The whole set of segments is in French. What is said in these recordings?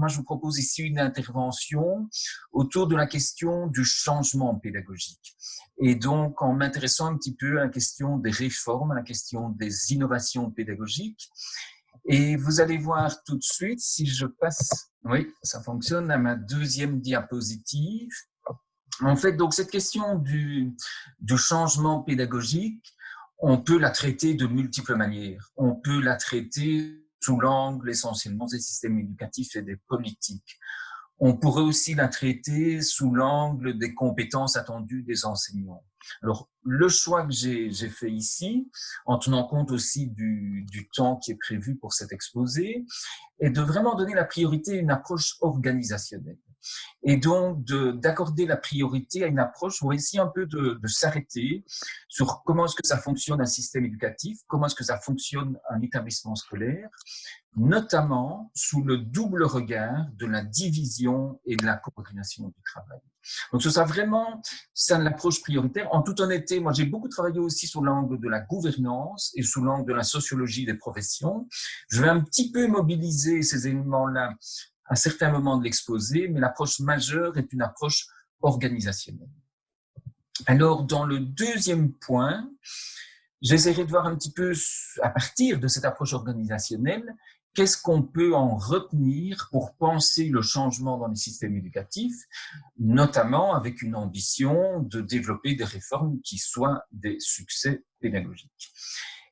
moi je vous propose ici une intervention autour de la question du changement pédagogique. Et donc, en m'intéressant un petit peu à la question des réformes, à la question des innovations pédagogiques. Et vous allez voir tout de suite, si je passe, oui, ça fonctionne, à ma deuxième diapositive. En fait, donc cette question du changement pédagogique, on peut la traiter de multiples manières. On peut la traiter sous l'angle essentiellement des systèmes éducatifs et des politiques. On pourrait aussi la traiter sous l'angle des compétences attendues des enseignants. Alors, le choix que j'ai fait ici, en tenant compte aussi du temps qui est prévu pour cet exposé, est de vraiment donner la priorité à une approche organisationnelle. Et donc, d'accorder la priorité à une approche pour essayer un peu de s'arrêter sur comment est-ce que ça fonctionne un système éducatif, comment est-ce que ça fonctionne un établissement scolaire, notamment sous le double regard de la division et de la coordination du travail. Donc, ce sera vraiment ça l'approche prioritaire. En toute honnêteté, moi, j'ai beaucoup travaillé aussi sur l'angle de la gouvernance et sous l'angle de la sociologie des professions. Je vais un petit peu mobiliser ces éléments-là à certains moments de l'exposé, mais l'approche majeure est une approche organisationnelle. Alors, dans le deuxième point, j'essaierai de voir un petit peu, à partir de cette approche organisationnelle, qu'est-ce qu'on peut en retenir pour penser le changement dans les systèmes éducatifs, notamment avec une ambition de développer des réformes qui soient des succès pédagogiques.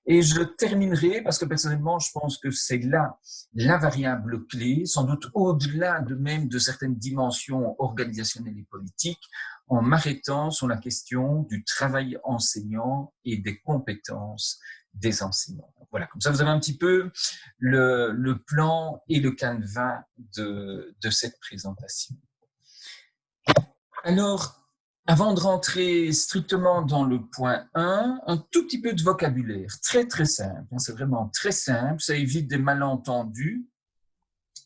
Et je terminerai, parce que personnellement, je pense que c'est là la variable clé, sans doute au-delà de même de certaines dimensions organisationnelles et politiques, en m'arrêtant sur la question du travail enseignant et des compétences des enseignants. Voilà, comme ça vous avez un petit peu le plan et le canevas de cette présentation. Alors, avant de rentrer strictement dans le point 1, un tout petit peu de vocabulaire, très très simple, c'est vraiment très simple, ça évite des malentendus.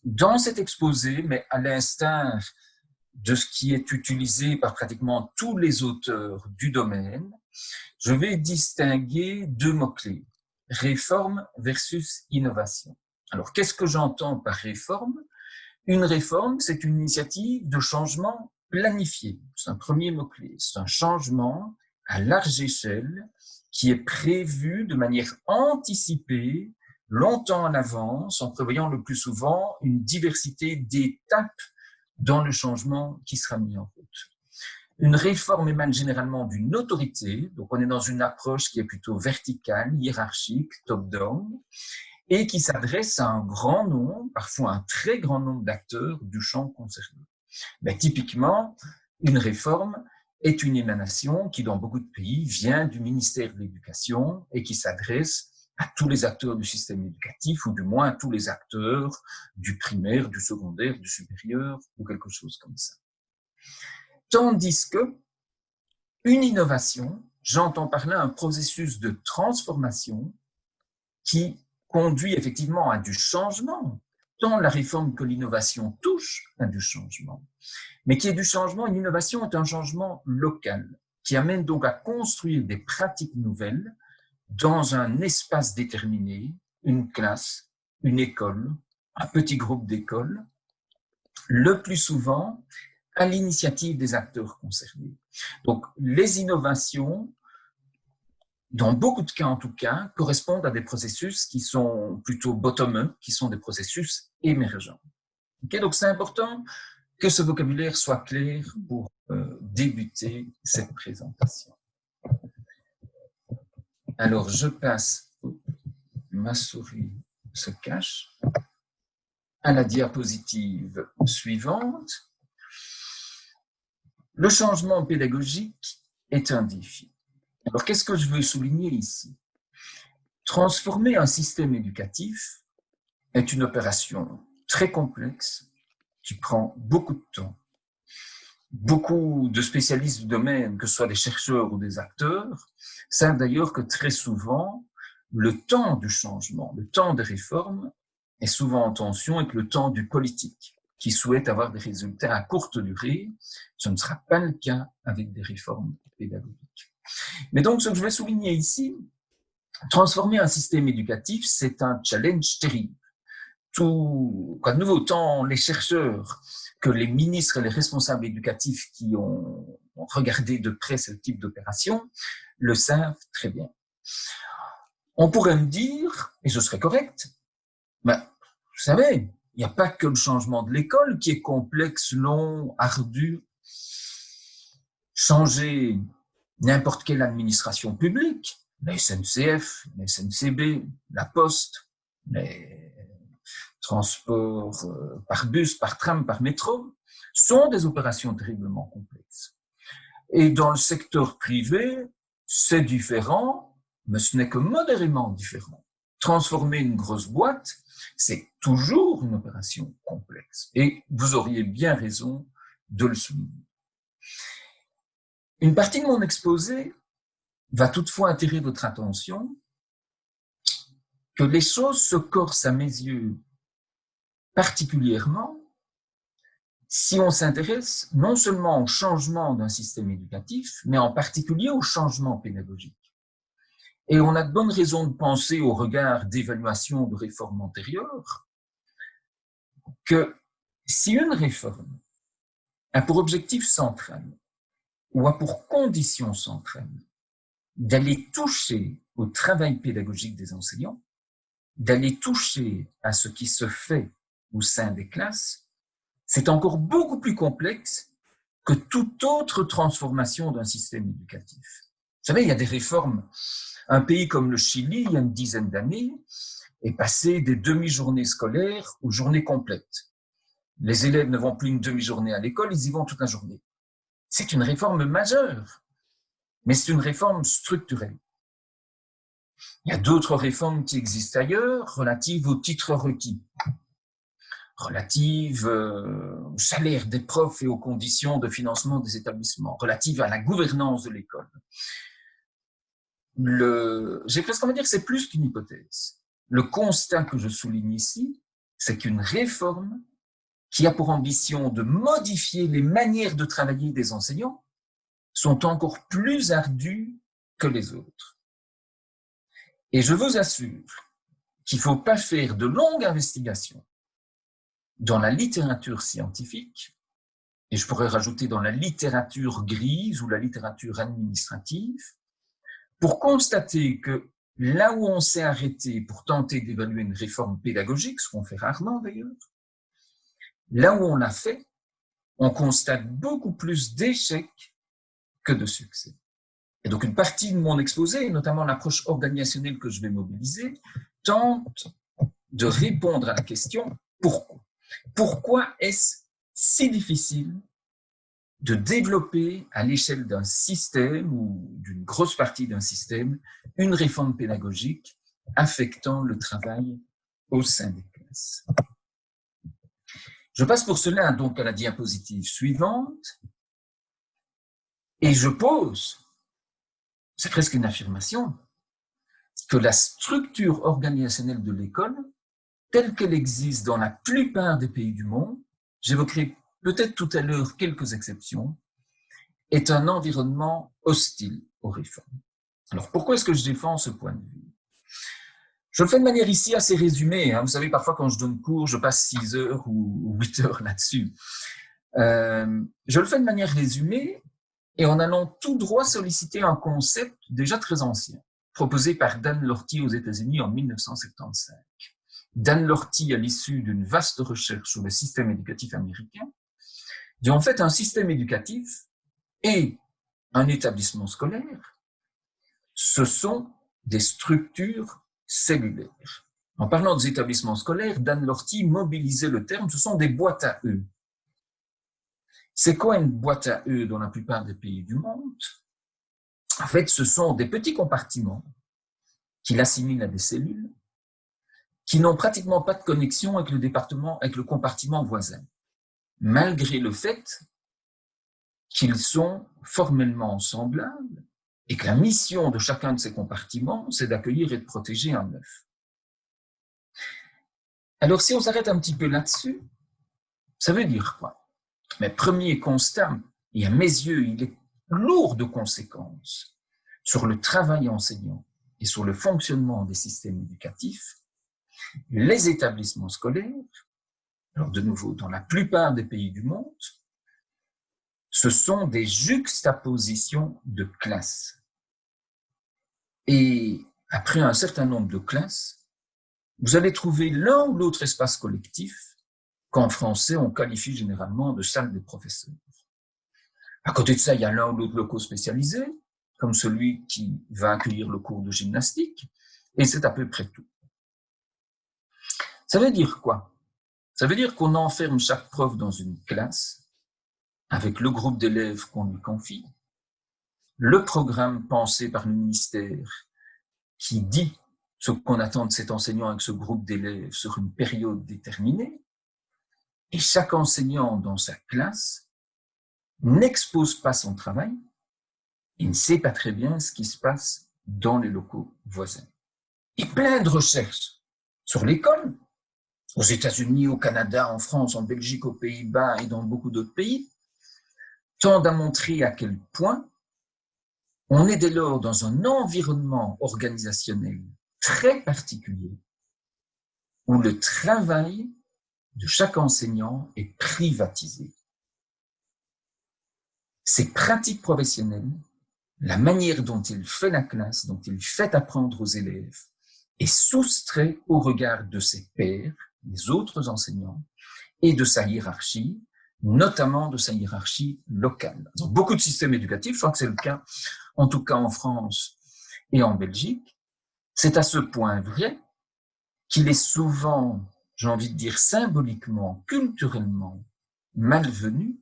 Dans cet exposé, mais à l'instar de ce qui est utilisé par pratiquement tous les auteurs du domaine, je vais distinguer deux mots-clés, réforme versus innovation. Alors, qu'est-ce que j'entends par réforme? Une réforme, c'est une initiative de changement planifié. C'est un premier mot-clé. C'est un changement à large échelle qui est prévu de manière anticipée, longtemps en avance, en prévoyant le plus souvent une diversité d'étapes dans le changement qui sera mis en route. Une réforme émane généralement d'une autorité, donc on est dans une approche qui est plutôt verticale, hiérarchique, top-down, et qui s'adresse à un grand nombre, parfois un très grand nombre d'acteurs du champ concerné. Mais typiquement, une réforme est une émanation qui, dans beaucoup de pays, vient du ministère de l'Éducation et qui s'adresse à tous les acteurs du système éducatif, ou du moins à tous les acteurs du primaire, du secondaire, du supérieur, ou quelque chose comme ça. Tandis que une innovation, j'entends par là un processus de transformation qui conduit effectivement à du changement, tant la réforme que l'innovation touchent à du changement. Mais qui est du changement, une innovation est un changement local, qui amène donc à construire des pratiques nouvelles dans un espace déterminé, une classe, une école, un petit groupe d'écoles, le plus souvent à l'initiative des acteurs concernés. Donc, les innovations, dans beaucoup de cas en tout cas, correspondent à des processus qui sont plutôt bottom-up, qui sont des processus émergents. Okay, donc, c'est important que ce vocabulaire soit clair pour débuter cette présentation. Alors, je passe, ma souris se cache, à la diapositive suivante. Le changement pédagogique est un défi. Alors, qu'est-ce que je veux souligner ici? Transformer un système éducatif est une opération très complexe qui prend beaucoup de temps. Beaucoup de spécialistes du domaine, que ce soit des chercheurs ou des acteurs, savent d'ailleurs que très souvent, le temps du changement, le temps des réformes est souvent en tension avec le temps du politique, qui souhaite avoir des résultats à courte durée. Ce ne sera pas le cas avec des réformes pédagogiques. Mais donc, ce que je vais souligner ici, transformer un système éducatif, c'est un challenge terrible, quoi de nouveau, tant les chercheurs que les ministres et les responsables éducatifs qui ont regardé de près ce type d'opération le savent très bien. On pourrait me dire, et ce serait correct, ben, vous savez, il n'y a pas que le changement de l'école qui est complexe, long, ardu. Changer n'importe quelle administration publique, la SNCF, la SNCB, la Poste, les transports par bus, par tram, par métro, sont des opérations terriblement complexes. Et dans le secteur privé, c'est différent, mais ce n'est que modérément différent. Transformer une grosse boîte, c'est toujours une opération complexe. Et vous auriez bien raison de le souligner. Une partie de mon exposé va toutefois attirer votre attention que les choses se corsent à mes yeux particulièrement si on s'intéresse non seulement au changement d'un système éducatif, mais en particulier au changement pédagogique. Et on a de bonnes raisons de penser au regard d'évaluation de réformes antérieures que si une réforme a pour objectif central ou a pour condition centrale d'aller toucher au travail pédagogique des enseignants, d'aller toucher à ce qui se fait au sein des classes, c'est encore beaucoup plus complexe que toute autre transformation d'un système éducatif. Vous savez, il y a des réformes. Un pays comme le Chili, il y a une dizaine d'années, est passé des demi-journées scolaires aux journées complètes. Les élèves ne vont plus une demi-journée à l'école, ils y vont toute la journée. C'est une réforme majeure, mais c'est une réforme structurelle. Il y a d'autres réformes qui existent ailleurs, relatives aux titres requis, relatives au salaire des profs et aux conditions de financement des établissements, relatives à la gouvernance de l'école. J'ai presque envie de dire que c'est plus qu'une hypothèse. Le constat que je souligne ici, c'est qu'une réforme qui a pour ambition de modifier les manières de travailler des enseignants sont encore plus ardues que les autres. Et je vous assure qu'il ne faut pas faire de longues investigations dans la littérature scientifique, et je pourrais rajouter dans la littérature grise ou la littérature administrative, pour constater que là où on s'est arrêté pour tenter d'évaluer une réforme pédagogique, ce qu'on fait rarement d'ailleurs, là où on l'a fait, on constate beaucoup plus d'échecs que de succès. Et donc une partie de mon exposé, notamment l'approche organisationnelle que je vais mobiliser, tente de répondre à la question pourquoi. Pourquoi est-ce si difficile de développer à l'échelle d'un système ou d'une grosse partie d'un système une réforme pédagogique affectant le travail au sein des classes. Je passe pour cela donc à la diapositive suivante et je pose, c'est presque une affirmation, que la structure organisationnelle de l'école, telle qu'elle existe dans la plupart des pays du monde, j'évoquerai peut-être tout à l'heure quelques exceptions, est un environnement hostile aux réformes. Alors pourquoi est-ce que je défends ce point de vue? Je le fais de manière ici assez résumée. Vous savez, parfois quand je donne cours, je passe 6 heures ou 8 heures là-dessus. Je le fais de manière résumée et en allant tout droit solliciter un concept déjà très ancien, proposé par Dan Lortie aux États-Unis en 1975. Dan Lortie, à l'issue d'une vaste recherche sur le système éducatif américain, dit en fait un système éducatif et un établissement scolaire, ce sont des structures cellulaires. En parlant des établissements scolaires, Dan Lortie mobilisait le terme, ce sont des boîtes à œufs. C'est quoi une boîte à œufs dans la plupart des pays du monde? En fait, ce sont des petits compartiments qui l'assimilent à des cellules, qui n'ont pratiquement pas de connexion avec le compartiment voisin, malgré le fait qu'ils sont formellement semblables et que la mission de chacun de ces compartiments, c'est d'accueillir et de protéger un œuf. Alors, si on s'arrête un petit peu là-dessus, ça veut dire quoi? Mais premier constat, et à mes yeux, il est lourd de conséquences sur le travail enseignant et sur le fonctionnement des systèmes éducatifs, Les établissements scolaires, alors de nouveau, dans la plupart des pays du monde, ce sont des juxtapositions de classes. Et après un certain nombre de classes, vous allez trouver l'un ou l'autre espace collectif qu'en français, on qualifie généralement de salle des professeurs. À côté de ça, il y a l'un ou l'autre locaux spécialisés, comme celui qui va accueillir le cours de gymnastique, et c'est à peu près tout. Ça veut dire quoi? Ça veut dire qu'on enferme chaque prof dans une classe, avec le groupe d'élèves qu'on lui confie, le programme pensé par le ministère qui dit ce qu'on attend de cet enseignant avec ce groupe d'élèves sur une période déterminée, et chaque enseignant dans sa classe n'expose pas son travail et ne sait pas très bien ce qui se passe dans les locaux voisins. Et plein de recherches sur l'école, aux États-Unis, au Canada, en France, en Belgique, aux Pays-Bas et dans beaucoup d'autres pays, tendent à montrer à quel point on est dès lors dans un environnement organisationnel très particulier où le travail de chaque enseignant est privatisé. Ses pratiques professionnelles, la manière dont il fait la classe, dont il fait apprendre aux élèves, est soustrait au regard de ses pairs, les autres enseignants, et de sa hiérarchie, notamment de sa hiérarchie locale. Dans beaucoup de systèmes éducatifs, je crois que c'est le cas, en tout cas en France et en Belgique, c'est à ce point vrai qu'il est souvent, j'ai envie de dire symboliquement, culturellement, malvenu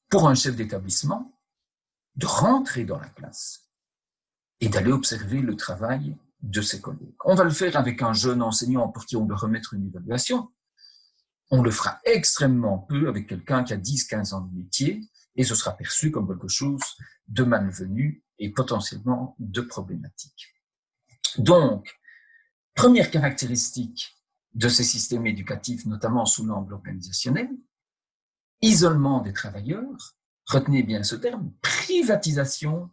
pour un chef d'établissement de rentrer dans la classe et d'aller observer le travail de ses collègues. On va le faire avec un jeune enseignant pour qui on doit remettre une évaluation. On le fera extrêmement peu avec quelqu'un qui a 10-15 ans de métier et ce sera perçu comme quelque chose de malvenu et potentiellement de problématique. Donc, première caractéristique de ces systèmes éducatifs, notamment sous l'angle organisationnel, isolement des travailleurs, retenez bien ce terme, privatisation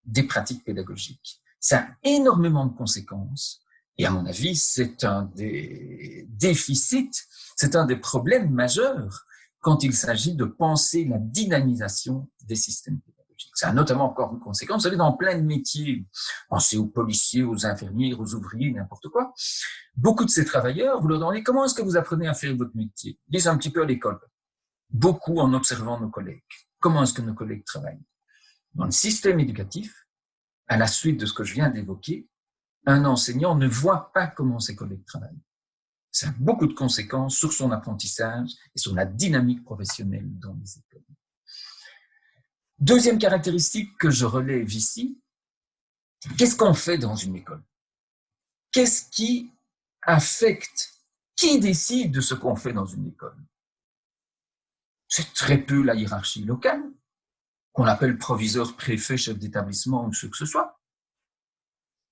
des pratiques pédagogiques. Ça a énormément de conséquences et à mon avis, c'est un des déficits, c'est un des problèmes majeurs quand il s'agit de penser la dynamisation des systèmes pédagogiques. Ça a notamment encore une conséquence, vous savez, dans plein de métiers, pensez aux policiers, aux infirmières, aux ouvriers, n'importe quoi, beaucoup de ces travailleurs, vous leur demandez comment est-ce que vous apprenez à faire votre métier? Ils disent un petit peu à l'école, beaucoup en observant nos collègues. Comment est-ce que nos collègues travaillent? Dans le système éducatif, à la suite de ce que je viens d'évoquer, un enseignant ne voit pas comment ses collègues travaillent. Ça a beaucoup de conséquences sur son apprentissage et sur la dynamique professionnelle dans les écoles. Deuxième caractéristique que je relève ici, qu'est-ce qu'on fait dans une école? Qu'est-ce qui affecte? Qui décide de ce qu'on fait dans une école? C'est très peu la hiérarchie locale, qu'on appelle proviseur, préfet, chef d'établissement ou ce que ce soit.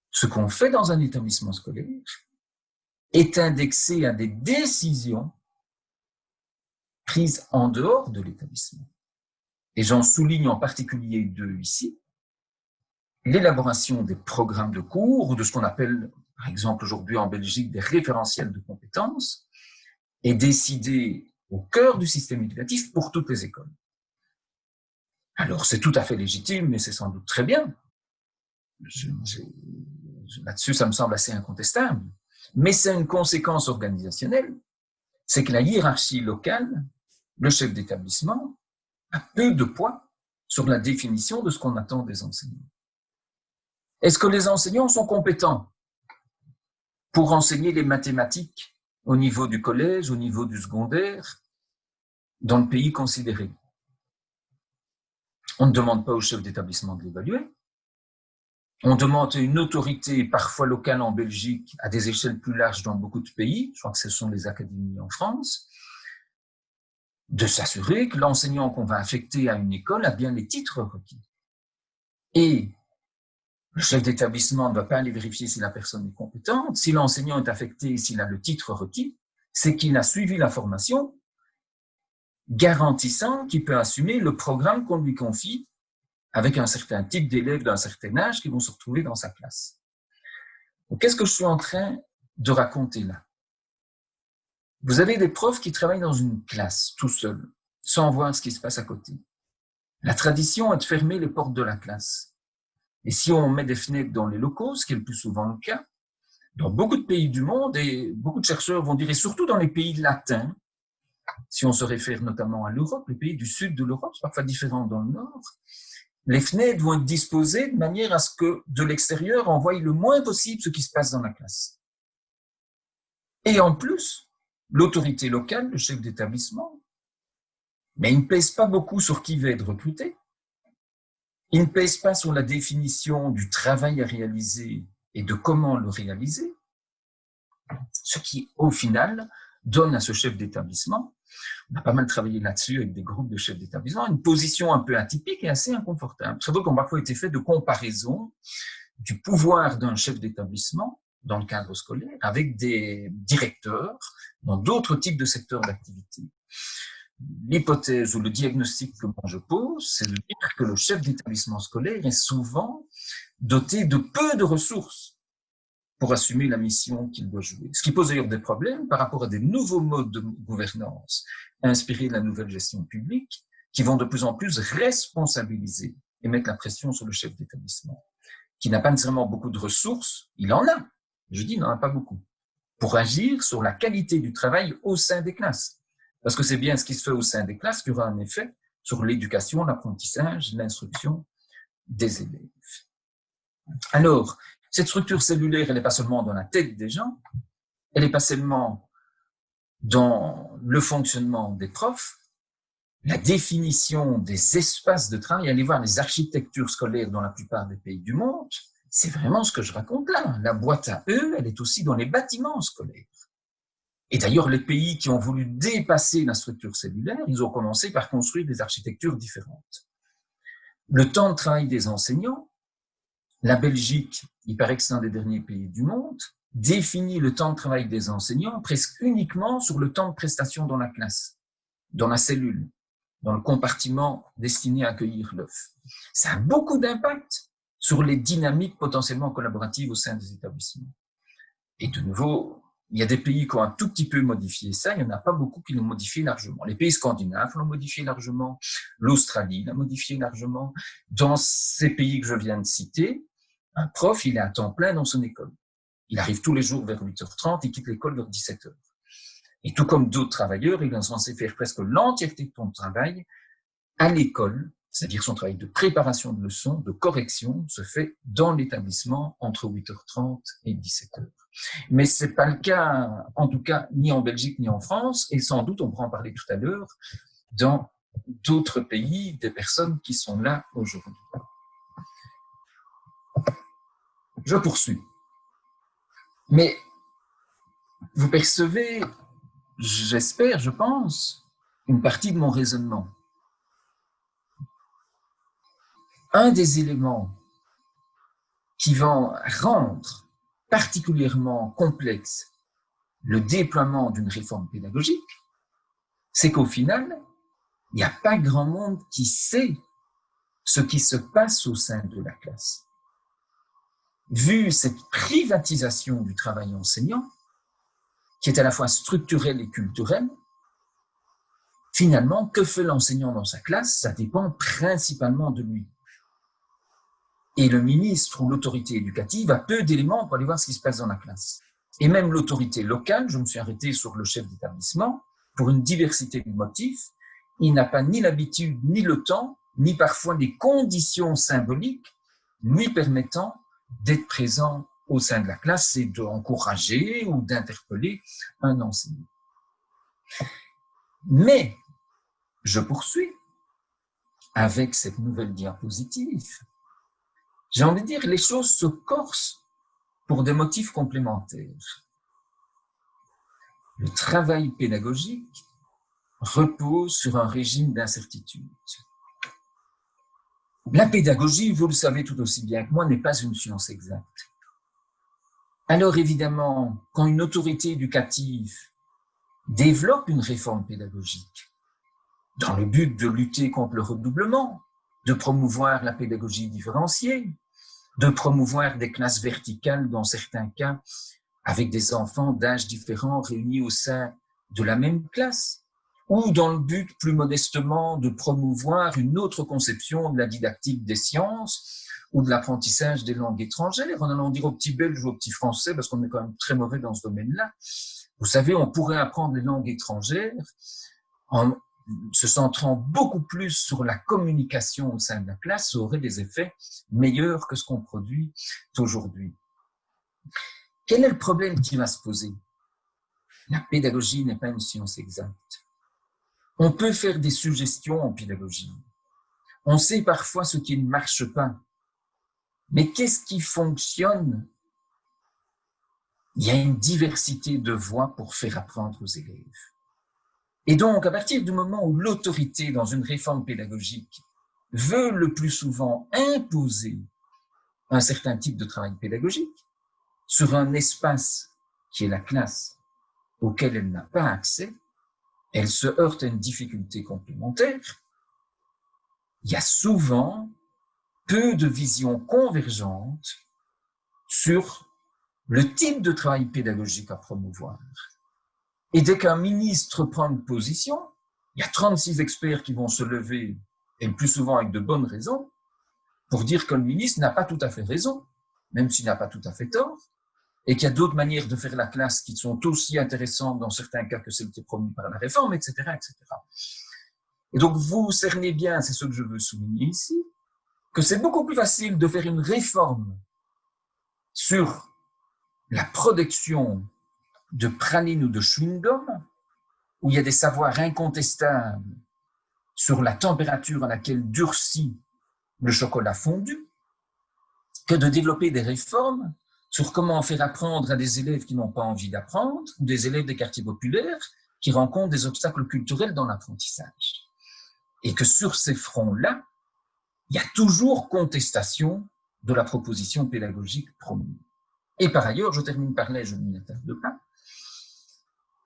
Ce qu'on fait dans un établissement scolaire est indexé à des décisions prises en dehors de l'établissement. Et j'en souligne en particulier deux ici. L'élaboration des programmes de cours ou de ce qu'on appelle, par exemple aujourd'hui en Belgique, des référentiels de compétences est décidé au cœur du système éducatif pour toutes les écoles. Alors c'est tout à fait légitime, mais c'est sans doute très bien. Là-dessus, ça me semble assez incontestable. Mais c'est une conséquence organisationnelle, c'est que la hiérarchie locale, le chef d'établissement, a peu de poids sur la définition de ce qu'on attend des enseignants. Est-ce que les enseignants sont compétents pour enseigner les mathématiques au niveau du collège, au niveau du secondaire, dans le pays considéré? On ne demande pas au chef d'établissement de l'évaluer. On demande à une autorité, parfois locale en Belgique, à des échelles plus larges dans beaucoup de pays, je crois que ce sont les académies en France, de s'assurer que l'enseignant qu'on va affecter à une école a bien les titres requis. Et le chef d'établissement ne va pas aller vérifier si la personne est compétente. Si l'enseignant est affecté et s'il a le titre requis, c'est qu'il a suivi la formation garantissant qu'il peut assumer le programme qu'on lui confie avec un certain type d'élèves d'un certain âge qui vont se retrouver dans sa classe. Donc, qu'est-ce que je suis en train de raconter là. Vous avez des profs qui travaillent dans une classe, tout seuls, sans voir ce qui se passe à côté. La tradition est de fermer les portes de la classe. Et si on met des fenêtres dans les locaux, ce qui est le plus souvent le cas, dans beaucoup de pays du monde, et beaucoup de chercheurs vont dire, et surtout dans les pays latins, si on se réfère notamment à l'Europe, les pays du sud de l'Europe, c'est parfois différent dans le nord, les fenêtres vont être disposées de manière à ce que de l'extérieur, on voie le moins possible ce qui se passe dans la classe. Et en plus, l'autorité locale, le chef d'établissement, mais il ne pèse pas beaucoup sur qui va être recruté. Il ne pèse pas sur la définition du travail à réaliser et de comment le réaliser. Ce qui, au final, donne à ce chef d'établissement, on a pas mal travaillé là-dessus avec des groupes de chefs d'établissement, une position un peu atypique et assez inconfortable. Surtout qu'on a parfois été fait de comparaison du pouvoir d'un chef d'établissement dans le cadre scolaire avec des directeurs dans d'autres types de secteurs d'activité. L'hypothèse ou le diagnostic que moi je pose, c'est de dire que le chef d'établissement scolaire est souvent doté de peu de ressources pour assumer la mission qu'il doit jouer. Ce qui pose d'ailleurs des problèmes par rapport à des nouveaux modes de gouvernance inspirés de la nouvelle gestion publique qui vont de plus en plus responsabiliser et mettre la pression sur le chef d'établissement, qui n'a pas nécessairement beaucoup de ressources, il en a, je dis il n'en a pas beaucoup, pour agir sur la qualité du travail au sein des classes. Parce que c'est bien ce qui se fait au sein des classes qui aura un effet sur l'éducation, l'apprentissage, l'instruction des élèves. Alors, cette structure cellulaire, elle n'est pas seulement dans la tête des gens, elle n'est pas seulement dans le fonctionnement des profs, la définition des espaces de travail, allez voir les architectures scolaires dans la plupart des pays du monde, c'est vraiment ce que je raconte là. La boîte à eux, elle est aussi dans les bâtiments scolaires. Et d'ailleurs, les pays qui ont voulu dépasser la structure cellulaire, ils ont commencé par construire des architectures différentes. Le temps de travail des enseignants, la Belgique, il paraît que c'est un des derniers pays du monde, définit le temps de travail des enseignants presque uniquement sur le temps de prestation dans la classe, dans la cellule, dans le compartiment destiné à accueillir l'œuf. Ça a beaucoup d'impact sur les dynamiques potentiellement collaboratives au sein des établissements. Et de nouveau, il y a des pays qui ont un tout petit peu modifié ça, il n'y en a pas beaucoup qui l'ont modifié largement. Les pays scandinaves l'ont modifié largement, l'Australie l'a modifié largement. Dans ces pays que je viens de citer, un prof, il est à temps plein dans son école. Il arrive tous les jours vers 8h30, il quitte l'école vers 17h. Et tout comme d'autres travailleurs, il est censé faire presque l'entièreté de son travail à l'école, c'est-à-dire son travail de préparation de leçons, de correction, se fait dans l'établissement entre 8h30 et 17h. Mais ce n'est pas le cas, en tout cas, ni en Belgique ni en France, et sans doute, on pourra en parler tout à l'heure, dans d'autres pays, des personnes qui sont là aujourd'hui. Je poursuis. Mais vous percevez, j'espère, je pense, une partie de mon raisonnement. Un des éléments qui vont rendre particulièrement complexe le déploiement d'une réforme pédagogique, c'est qu'au final, il n'y a pas grand monde qui sait ce qui se passe au sein de la classe. Vu cette privatisation du travail enseignant, qui est à la fois structurelle et culturelle, finalement, que fait l'enseignant dans sa classe? Ça dépend principalement de lui. Et le ministre ou l'autorité éducative a peu d'éléments pour aller voir ce qui se passe dans la classe. Et même l'autorité locale, je me suis arrêté sur le chef d'établissement, pour une diversité de motifs, il n'a pas ni l'habitude, ni le temps, ni parfois les conditions symboliques lui permettant d'être présent au sein de la classe et d'encourager ou d'interpeller un enseignant. Mais, je poursuis avec cette nouvelle diapositive. J'ai envie de dire, les choses se corsent pour des motifs complémentaires. Le travail pédagogique repose sur un régime d'incertitude. La pédagogie, vous le savez tout aussi bien que moi, n'est pas une science exacte. Alors évidemment, quand une autorité éducative développe une réforme pédagogique dans le but de lutter contre le redoublement, de promouvoir la pédagogie différenciée, de promouvoir des classes verticales dans certains cas avec des enfants d'âges différents réunis au sein de la même classe, ou dans le but, plus modestement, de promouvoir une autre conception de la didactique des sciences ou de l'apprentissage des langues étrangères, en allant dire aux petits Belges ou aux petits Français, parce qu'on est quand même très mauvais dans ce domaine-là. Vous savez, on pourrait apprendre les langues étrangères en se centrant beaucoup plus sur la communication au sein de la classe, ça aurait des effets meilleurs que ce qu'on produit aujourd'hui. Quel est le problème qui va se poser? La pédagogie n'est pas une science exacte. On peut faire des suggestions en pédagogie. On sait parfois ce qui ne marche pas. Mais qu'est-ce qui fonctionne? Il y a une diversité de voies pour faire apprendre aux élèves. Et donc, à partir du moment où l'autorité dans une réforme pédagogique veut le plus souvent imposer un certain type de travail pédagogique sur un espace qui est la classe auquel elle n'a pas accès, elle se heurte à une difficulté complémentaire. Il y a souvent peu de visions convergentes sur le type de travail pédagogique à promouvoir. Et dès qu'un ministre prend une position, il y a 36 experts qui vont se lever, et le plus souvent avec de bonnes raisons, pour dire que le ministre n'a pas tout à fait raison, même s'il n'a pas tout à fait tort, et qu'il y a d'autres manières de faire la classe qui sont aussi intéressantes dans certains cas que celles qui est promues par la réforme, etc., etc. Et donc, vous cernez bien, c'est ce que je veux souligner ici, que c'est beaucoup plus facile de faire une réforme sur la production de praline ou de chewing-gum, où il y a des savoirs incontestables sur la température à laquelle durcit le chocolat fondu, que de développer des réformes sur comment faire apprendre à des élèves qui n'ont pas envie d'apprendre, ou des élèves des quartiers populaires qui rencontrent des obstacles culturels dans l'apprentissage. Et que sur ces fronts-là, il y a toujours contestation de la proposition pédagogique promue. Et par ailleurs, je termine par là, je ne m'y attarde pas,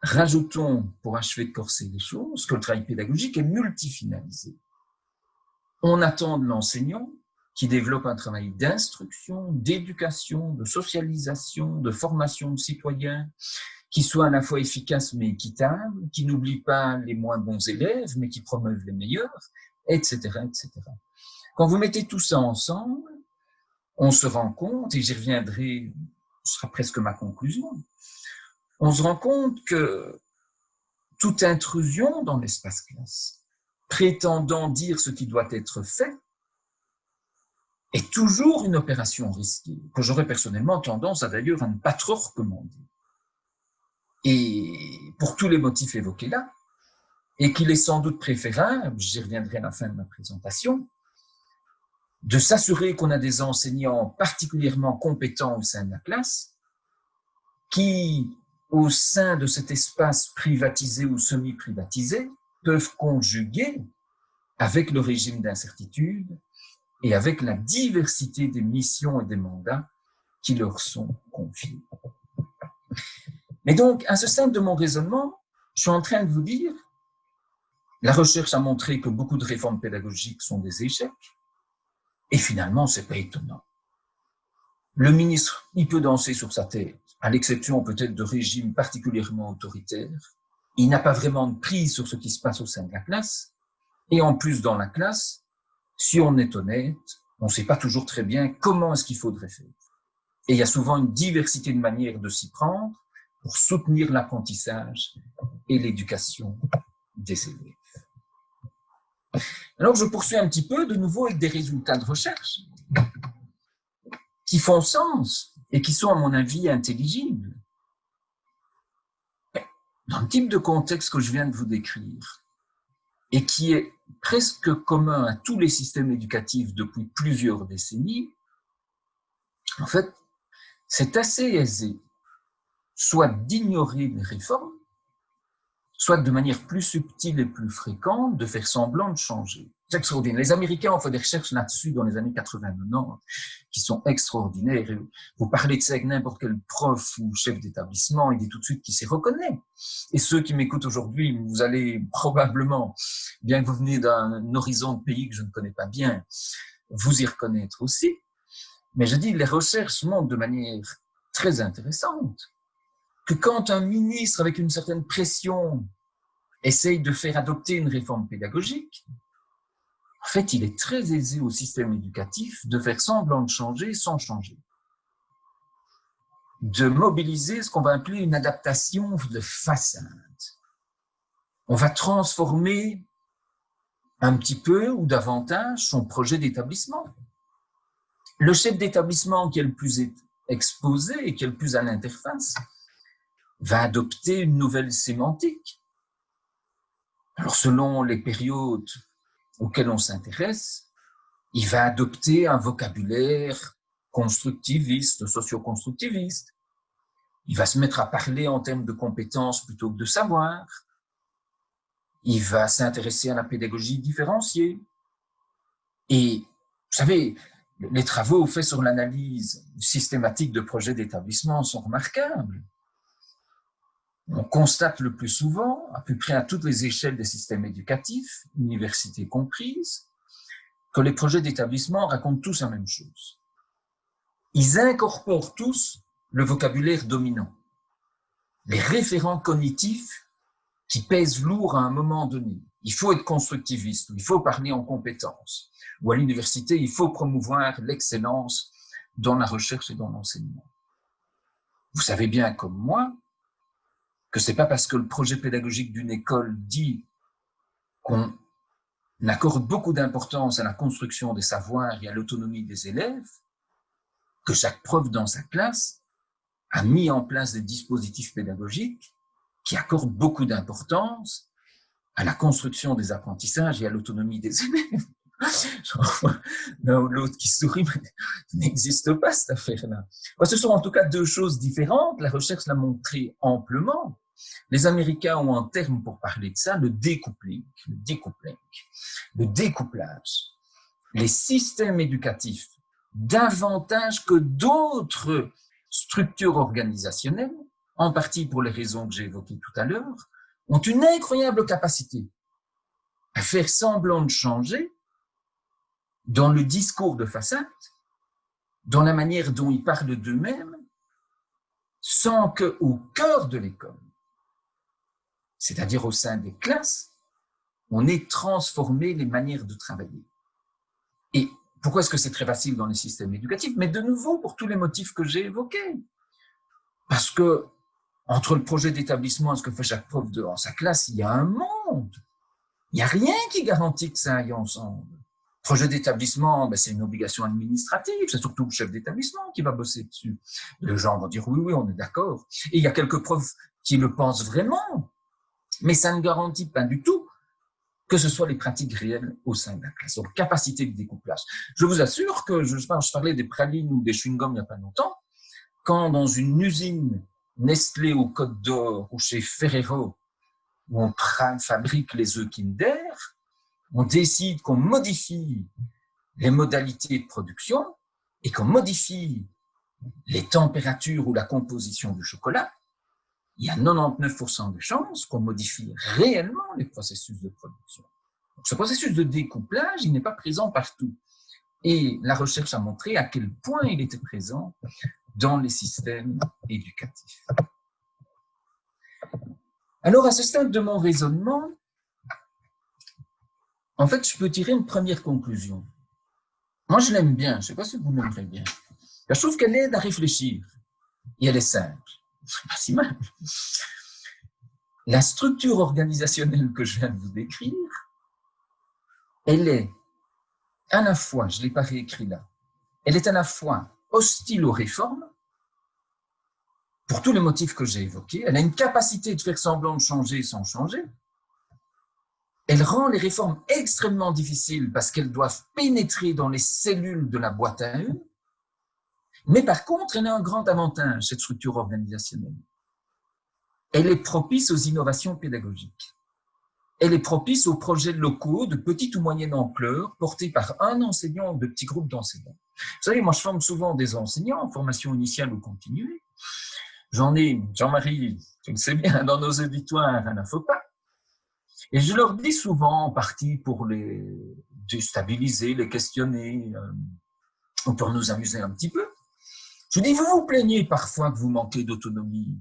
rajoutons, pour achever de corser les choses, que le travail pédagogique est multifinalisé. On attend de l'enseignant qui développe un travail d'instruction, d'éducation, de socialisation, de formation de citoyens, qui soit à la fois efficace mais équitable, qui n'oublie pas les moins bons élèves, mais qui promeuve les meilleurs, etc., etc. Quand vous mettez tout ça ensemble, on se rend compte, et j'y reviendrai, ce sera presque ma conclusion, on se rend compte que toute intrusion dans l'espace classe, prétendant dire ce qui doit être fait, est toujours une opération risquée, que j'aurais personnellement tendance à d'ailleurs à ne pas trop recommander. Et pour tous les motifs évoqués là, et qu'il est sans doute préférable, j'y reviendrai à la fin de ma présentation, de s'assurer qu'on a des enseignants particulièrement compétents au sein de la classe, qui, au sein de cet espace privatisé ou semi-privatisé, peuvent conjuguer avec le régime d'incertitude et avec la diversité des missions et des mandats qui leur sont confiés. Mais donc, à ce stade de mon raisonnement, je suis en train de vous dire, la recherche a montré que beaucoup de réformes pédagogiques sont des échecs, et finalement, c'est pas étonnant. Le ministre, il peut danser sur sa tête, à l'exception peut-être de régimes particulièrement autoritaires. Il n'a pas vraiment de prise sur ce qui se passe au sein de la classe, et en plus, dans la classe, si on est honnête, on ne sait pas toujours très bien comment est-ce qu'il faudrait faire. Et il y a souvent une diversité de manières de s'y prendre pour soutenir l'apprentissage et l'éducation des élèves. Alors, je poursuis un petit peu de nouveau avec des résultats de recherche qui font sens et qui sont, à mon avis, intelligibles. Dans le type de contexte que je viens de vous décrire, et qui est presque commun à tous les systèmes éducatifs depuis plusieurs décennies, en fait, c'est assez aisé, soit d'ignorer les réformes, soit de manière plus subtile et plus fréquente, de faire semblant de changer. C'est extraordinaire. Les Américains ont fait des recherches là-dessus dans les années 80-90 qui sont extraordinaires. Et vous parlez de ça avec n'importe quel prof ou chef d'établissement, il dit tout de suite qu'il s'y reconnaît. Et ceux qui m'écoutent aujourd'hui, vous allez probablement, bien que vous venez d'un horizon de pays que je ne connais pas bien, vous y reconnaître aussi. Mais je dis, les recherches montrent de manière très intéressante que quand un ministre, avec une certaine pression, essaye de faire adopter une réforme pédagogique, en fait, il est très aisé au système éducatif de faire semblant de changer sans changer. De mobiliser ce qu'on va appeler une adaptation de façade. On va transformer un petit peu ou davantage son projet d'établissement. Le chef d'établissement qui est le plus exposé et qui est le plus à l'interface va adopter une nouvelle sémantique. Alors, selon les périodes auxquelles on s'intéresse, il va adopter un vocabulaire constructiviste, socio-constructiviste. Il va se mettre à parler en termes de compétences plutôt que de savoir. Il va s'intéresser à la pédagogie différenciée. Et, vous savez, les travaux faits sur l'analyse systématique de projets d'établissement sont remarquables. On constate le plus souvent, à peu près à toutes les échelles des systèmes éducatifs, universités comprises, que les projets d'établissement racontent tous la même chose. Ils incorporent tous le vocabulaire dominant, les référents cognitifs qui pèsent lourd à un moment donné. Il faut être constructiviste, il faut parler en compétences. Ou à l'université, il faut promouvoir l'excellence dans la recherche et dans l'enseignement. Vous savez bien comme moi que c'est pas parce que le projet pédagogique d'une école dit qu'on accorde beaucoup d'importance à la construction des savoirs et à l'autonomie des élèves que chaque prof dans sa classe a mis en place des dispositifs pédagogiques qui accordent beaucoup d'importance à la construction des apprentissages et à l'autonomie des élèves. L'un ou l'autre qui sourit, mais il n'existe pas cette affaire-là. Ce sont en tout cas deux choses différentes. La recherche l'a montré amplement. Les Américains ont un terme pour parler de ça, le découpling, le découplage. Les systèmes éducatifs, davantage que d'autres structures organisationnelles, en partie pour les raisons que j'ai évoquées tout à l'heure, ont une incroyable capacité à faire semblant de changer dans le discours de façade, dans la manière dont ils parlent d'eux-mêmes, sans qu'au cœur de l'école, c'est-à-dire au sein des classes, on ait transformé les manières de travailler. Et pourquoi est-ce que c'est très facile dans les systèmes éducatifs? Mais de nouveau, pour tous les motifs que j'ai évoqués. Parce que entre le projet d'établissement et ce que fait chaque prof dans sa classe, il y a un monde. Il n'y a rien qui garantit que ça aille ensemble. Projet d'établissement, c'est une obligation administrative, c'est surtout le chef d'établissement qui va bosser dessus. Les gens vont dire oui, on est d'accord. Et il y a quelques profs qui le pensent vraiment, mais ça ne garantit pas du tout que ce soit les pratiques réelles au sein de la classe. Donc, capacité de découplage. Je vous assure que, je parlais des pralines ou des chewing-gums il n'y a pas longtemps, quand dans une usine Nestlé au Côte d'Or ou chez Ferrero, où on fabrique les œufs Kinder, on décide qu'on modifie les modalités de production et qu'on modifie les températures ou la composition du chocolat, il y a 99% de chances qu'on modifie réellement les processus de production. Donc, ce processus de découplage, il n'est pas présent partout. Et la recherche a montré à quel point il était présent dans les systèmes éducatifs. Alors, à ce stade de mon raisonnement, en fait, je peux tirer une première conclusion. Moi, je l'aime bien. Je ne sais pas si vous l'aimerez bien. Je trouve qu'elle aide à réfléchir. Et elle est simple. C'est pas si mal. La structure organisationnelle que je viens de vous décrire, elle est à la fois, je ne l'ai pas réécrit là, elle est à la fois hostile aux réformes, pour tous les motifs que j'ai évoqués, elle a une capacité de faire semblant de changer sans changer, elle rend les réformes extrêmement difficiles parce qu'elles doivent pénétrer dans les cellules de la boîte à eux, mais par contre, elle a un grand avantage, cette structure organisationnelle. Elle est propice aux innovations pédagogiques. Elle est propice aux projets locaux de petite ou moyenne ampleur portés par un enseignant ou de petits groupes d'enseignants. Vous savez, moi, je forme souvent des enseignants en formation initiale ou continuée. J'en ai, Jean-Marie, tu le sais bien, dans nos auditoires à la FOPA. Et je leur dis souvent, en partie pour les déstabiliser, les questionner, ou pour nous amuser un petit peu, je dis, vous vous plaignez parfois que vous manquez d'autonomie.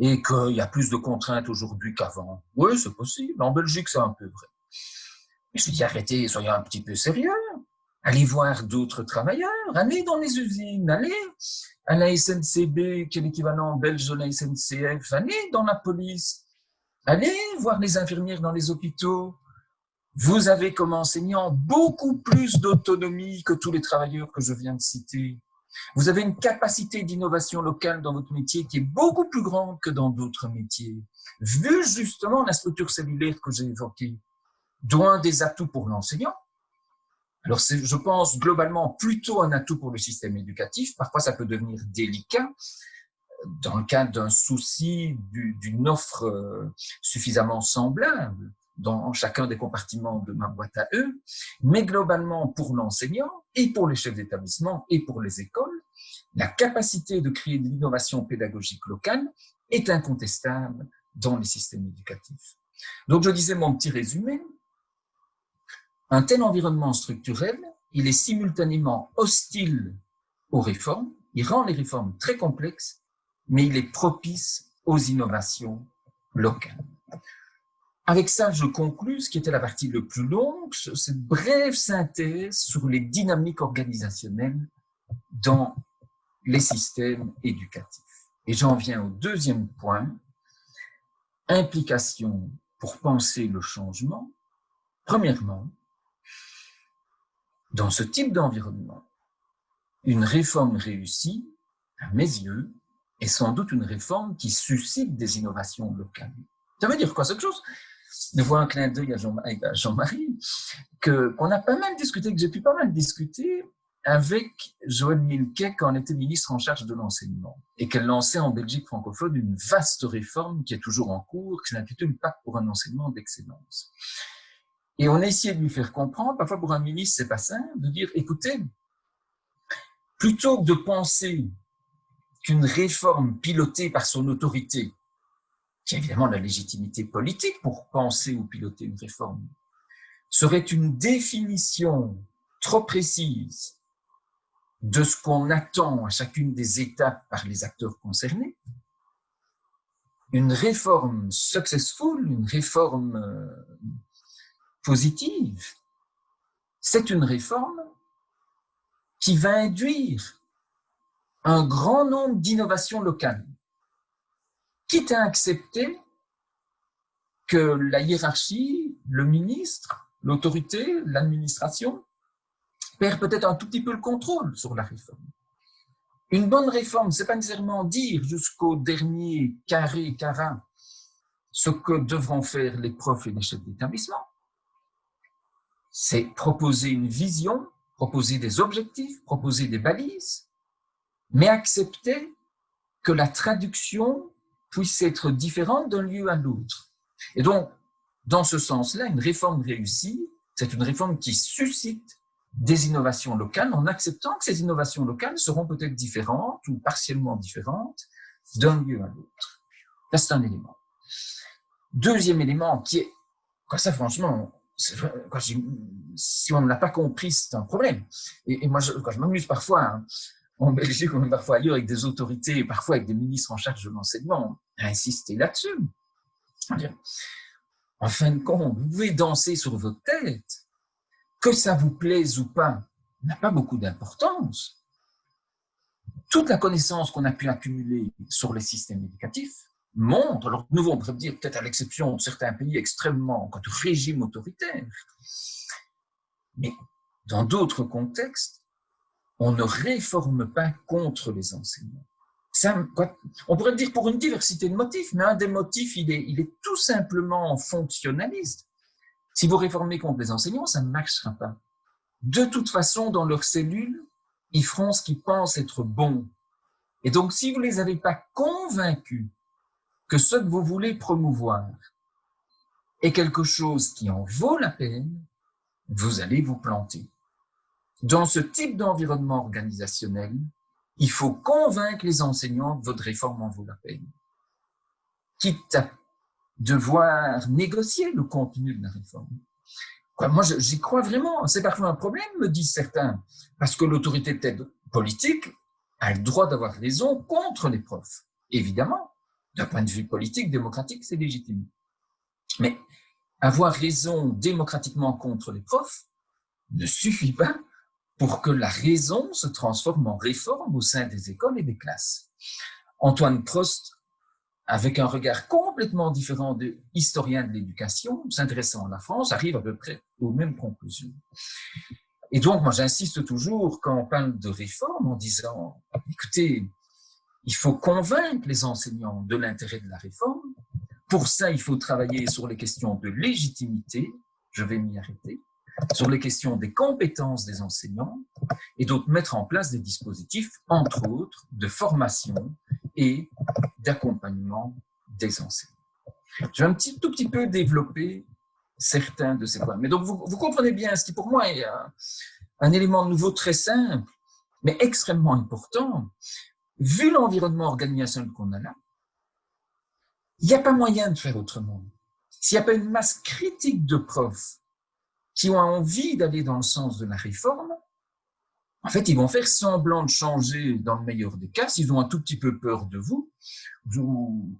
et qu'il y a plus de contraintes aujourd'hui qu'avant. Oui, c'est possible. En Belgique, c'est un peu vrai. Mais je dis, arrêtez, soyez un petit peu sérieux. Allez voir d'autres travailleurs, allez dans les usines, allez à la SNCB, qui est l'équivalent belge de la SNCF, allez dans la police, allez voir les infirmières dans les hôpitaux. Vous avez comme enseignant beaucoup plus d'autonomie que tous les travailleurs que je viens de citer. Vous avez une capacité d'innovation locale dans votre métier qui est beaucoup plus grande que dans d'autres métiers. Vu justement la structure cellulaire que j'ai évoquée, dont un des atouts pour l'enseignant. Alors, c'est, je pense, globalement plutôt un atout pour le système éducatif. Parfois, ça peut devenir délicat dans le cadre d'un souci d'une offre suffisamment semblable dans chacun des compartiments de ma boîte à eux, mais globalement pour l'enseignant et pour les chefs d'établissement et pour les écoles, la capacité de créer de l'innovation pédagogique locale est incontestable dans les systèmes éducatifs. Donc, je disais mon petit résumé, un tel environnement structurel, il est simultanément hostile aux réformes, il rend les réformes très complexes, mais il est propice aux innovations locales. Avec ça, je conclus ce qui était la partie la plus longue, cette brève synthèse sur les dynamiques organisationnelles dans les systèmes éducatifs. Et j'en viens au deuxième point, implication pour penser le changement. Premièrement, dans ce type d'environnement, une réforme réussie, à mes yeux, est sans doute une réforme qui suscite des innovations locales. Ça veut dire quoi cette chose? Je vois un clin d'œil à Jean-Marie, qu'on a pas mal discuté, que j'ai pu pas mal discuter avec Joël Milquet quand elle était ministre en charge de l'enseignement et qu'elle lançait en Belgique francophone une vaste réforme qui est toujours en cours, qui s'intitule Pacte pour un enseignement d'excellence. Et on a essayé de lui faire comprendre, parfois pour un ministre, c'est pas simple, de dire, écoutez, plutôt que de penser qu'une réforme pilotée par son autorité, qui a évidemment la légitimité politique pour penser ou piloter une réforme, serait une définition trop précise de ce qu'on attend à chacune des étapes par les acteurs concernés, une réforme successful, une réforme positive, c'est une réforme qui va induire un grand nombre d'innovations locales, quitte à accepter que la hiérarchie, le ministre, l'autorité, l'administration perd peut-être un tout petit peu le contrôle sur la réforme. Une bonne réforme, ce n'est pas nécessairement dire jusqu'au dernier carat ce que devront faire les profs et les chefs d'établissement. C'est proposer une vision, proposer des objectifs, proposer des balises, mais accepter que la traduction puisse être différente d'un lieu à l'autre. Et donc, dans ce sens-là, une réforme réussie, c'est une réforme qui suscite des innovations locales en acceptant que ces innovations locales seront peut-être différentes ou partiellement différentes d'un lieu à l'autre. Ça, c'est un élément. Deuxième élément qui est, ça franchement, si on ne l'a pas compris, c'est un problème. Et moi, quand je m'amuse parfois, hein, en Belgique ou même parfois ailleurs, avec des autorités, parfois avec des ministres en charge de l'enseignement, à insister là-dessus. En fin de compte, vous pouvez danser sur votre tête, que ça vous plaise ou pas, n'a pas beaucoup d'importance. Toute la connaissance qu'on a pu accumuler sur les systèmes éducatifs montre, alors de nouveau on pourrait dire peut-être à l'exception de certains pays extrêmement, de régimes autoritaires, mais dans d'autres contextes, on ne réforme pas contre les enseignants. Ça, on pourrait dire pour une diversité de motifs, mais un des motifs, il est tout simplement fonctionnaliste. Si vous réformez contre les enseignants, ça ne marchera pas. De toute façon, dans leurs cellules, ils feront ce qu'ils pensent être bon. Et donc, si vous ne les avez pas convaincus que ce que vous voulez promouvoir est quelque chose qui en vaut la peine, vous allez vous planter. Dans ce type d'environnement organisationnel, il faut convaincre les enseignants que votre réforme en vaut la peine. Quitte à devoir négocier le contenu de la réforme. Moi, j'y crois vraiment. C'est parfois un problème, me disent certains, parce que l'autorité peut-être politique a le droit d'avoir raison contre les profs, évidemment. D'un point de vue politique, démocratique, c'est légitime. Mais avoir raison démocratiquement contre les profs ne suffit pas pour que la raison se transforme en réforme au sein des écoles et des classes. Antoine Prost, avec un regard complètement différent de historien de l'éducation, s'intéressant à la France, arrive à peu près aux mêmes conclusions. Et donc, moi, j'insiste toujours quand on parle de réforme en disant, écoutez, il faut convaincre les enseignants de l'intérêt de la réforme. Pour ça, il faut travailler sur les questions de légitimité, je vais m'y arrêter, sur les questions des compétences des enseignants, et donc mettre en place des dispositifs, entre autres, de formation et d'accompagnement des enseignants. Je vais tout petit peu développer certains de ces points. Mais donc, vous comprenez bien, ce qui pour moi est un élément nouveau très simple, mais extrêmement important. Vu l'environnement organisationnel qu'on a là, il n'y a pas moyen de faire autrement. S'il n'y a pas une masse critique de profs qui ont envie d'aller dans le sens de la réforme, en fait, ils vont faire semblant de changer dans le meilleur des cas, s'ils ont un tout petit peu peur de vous, ou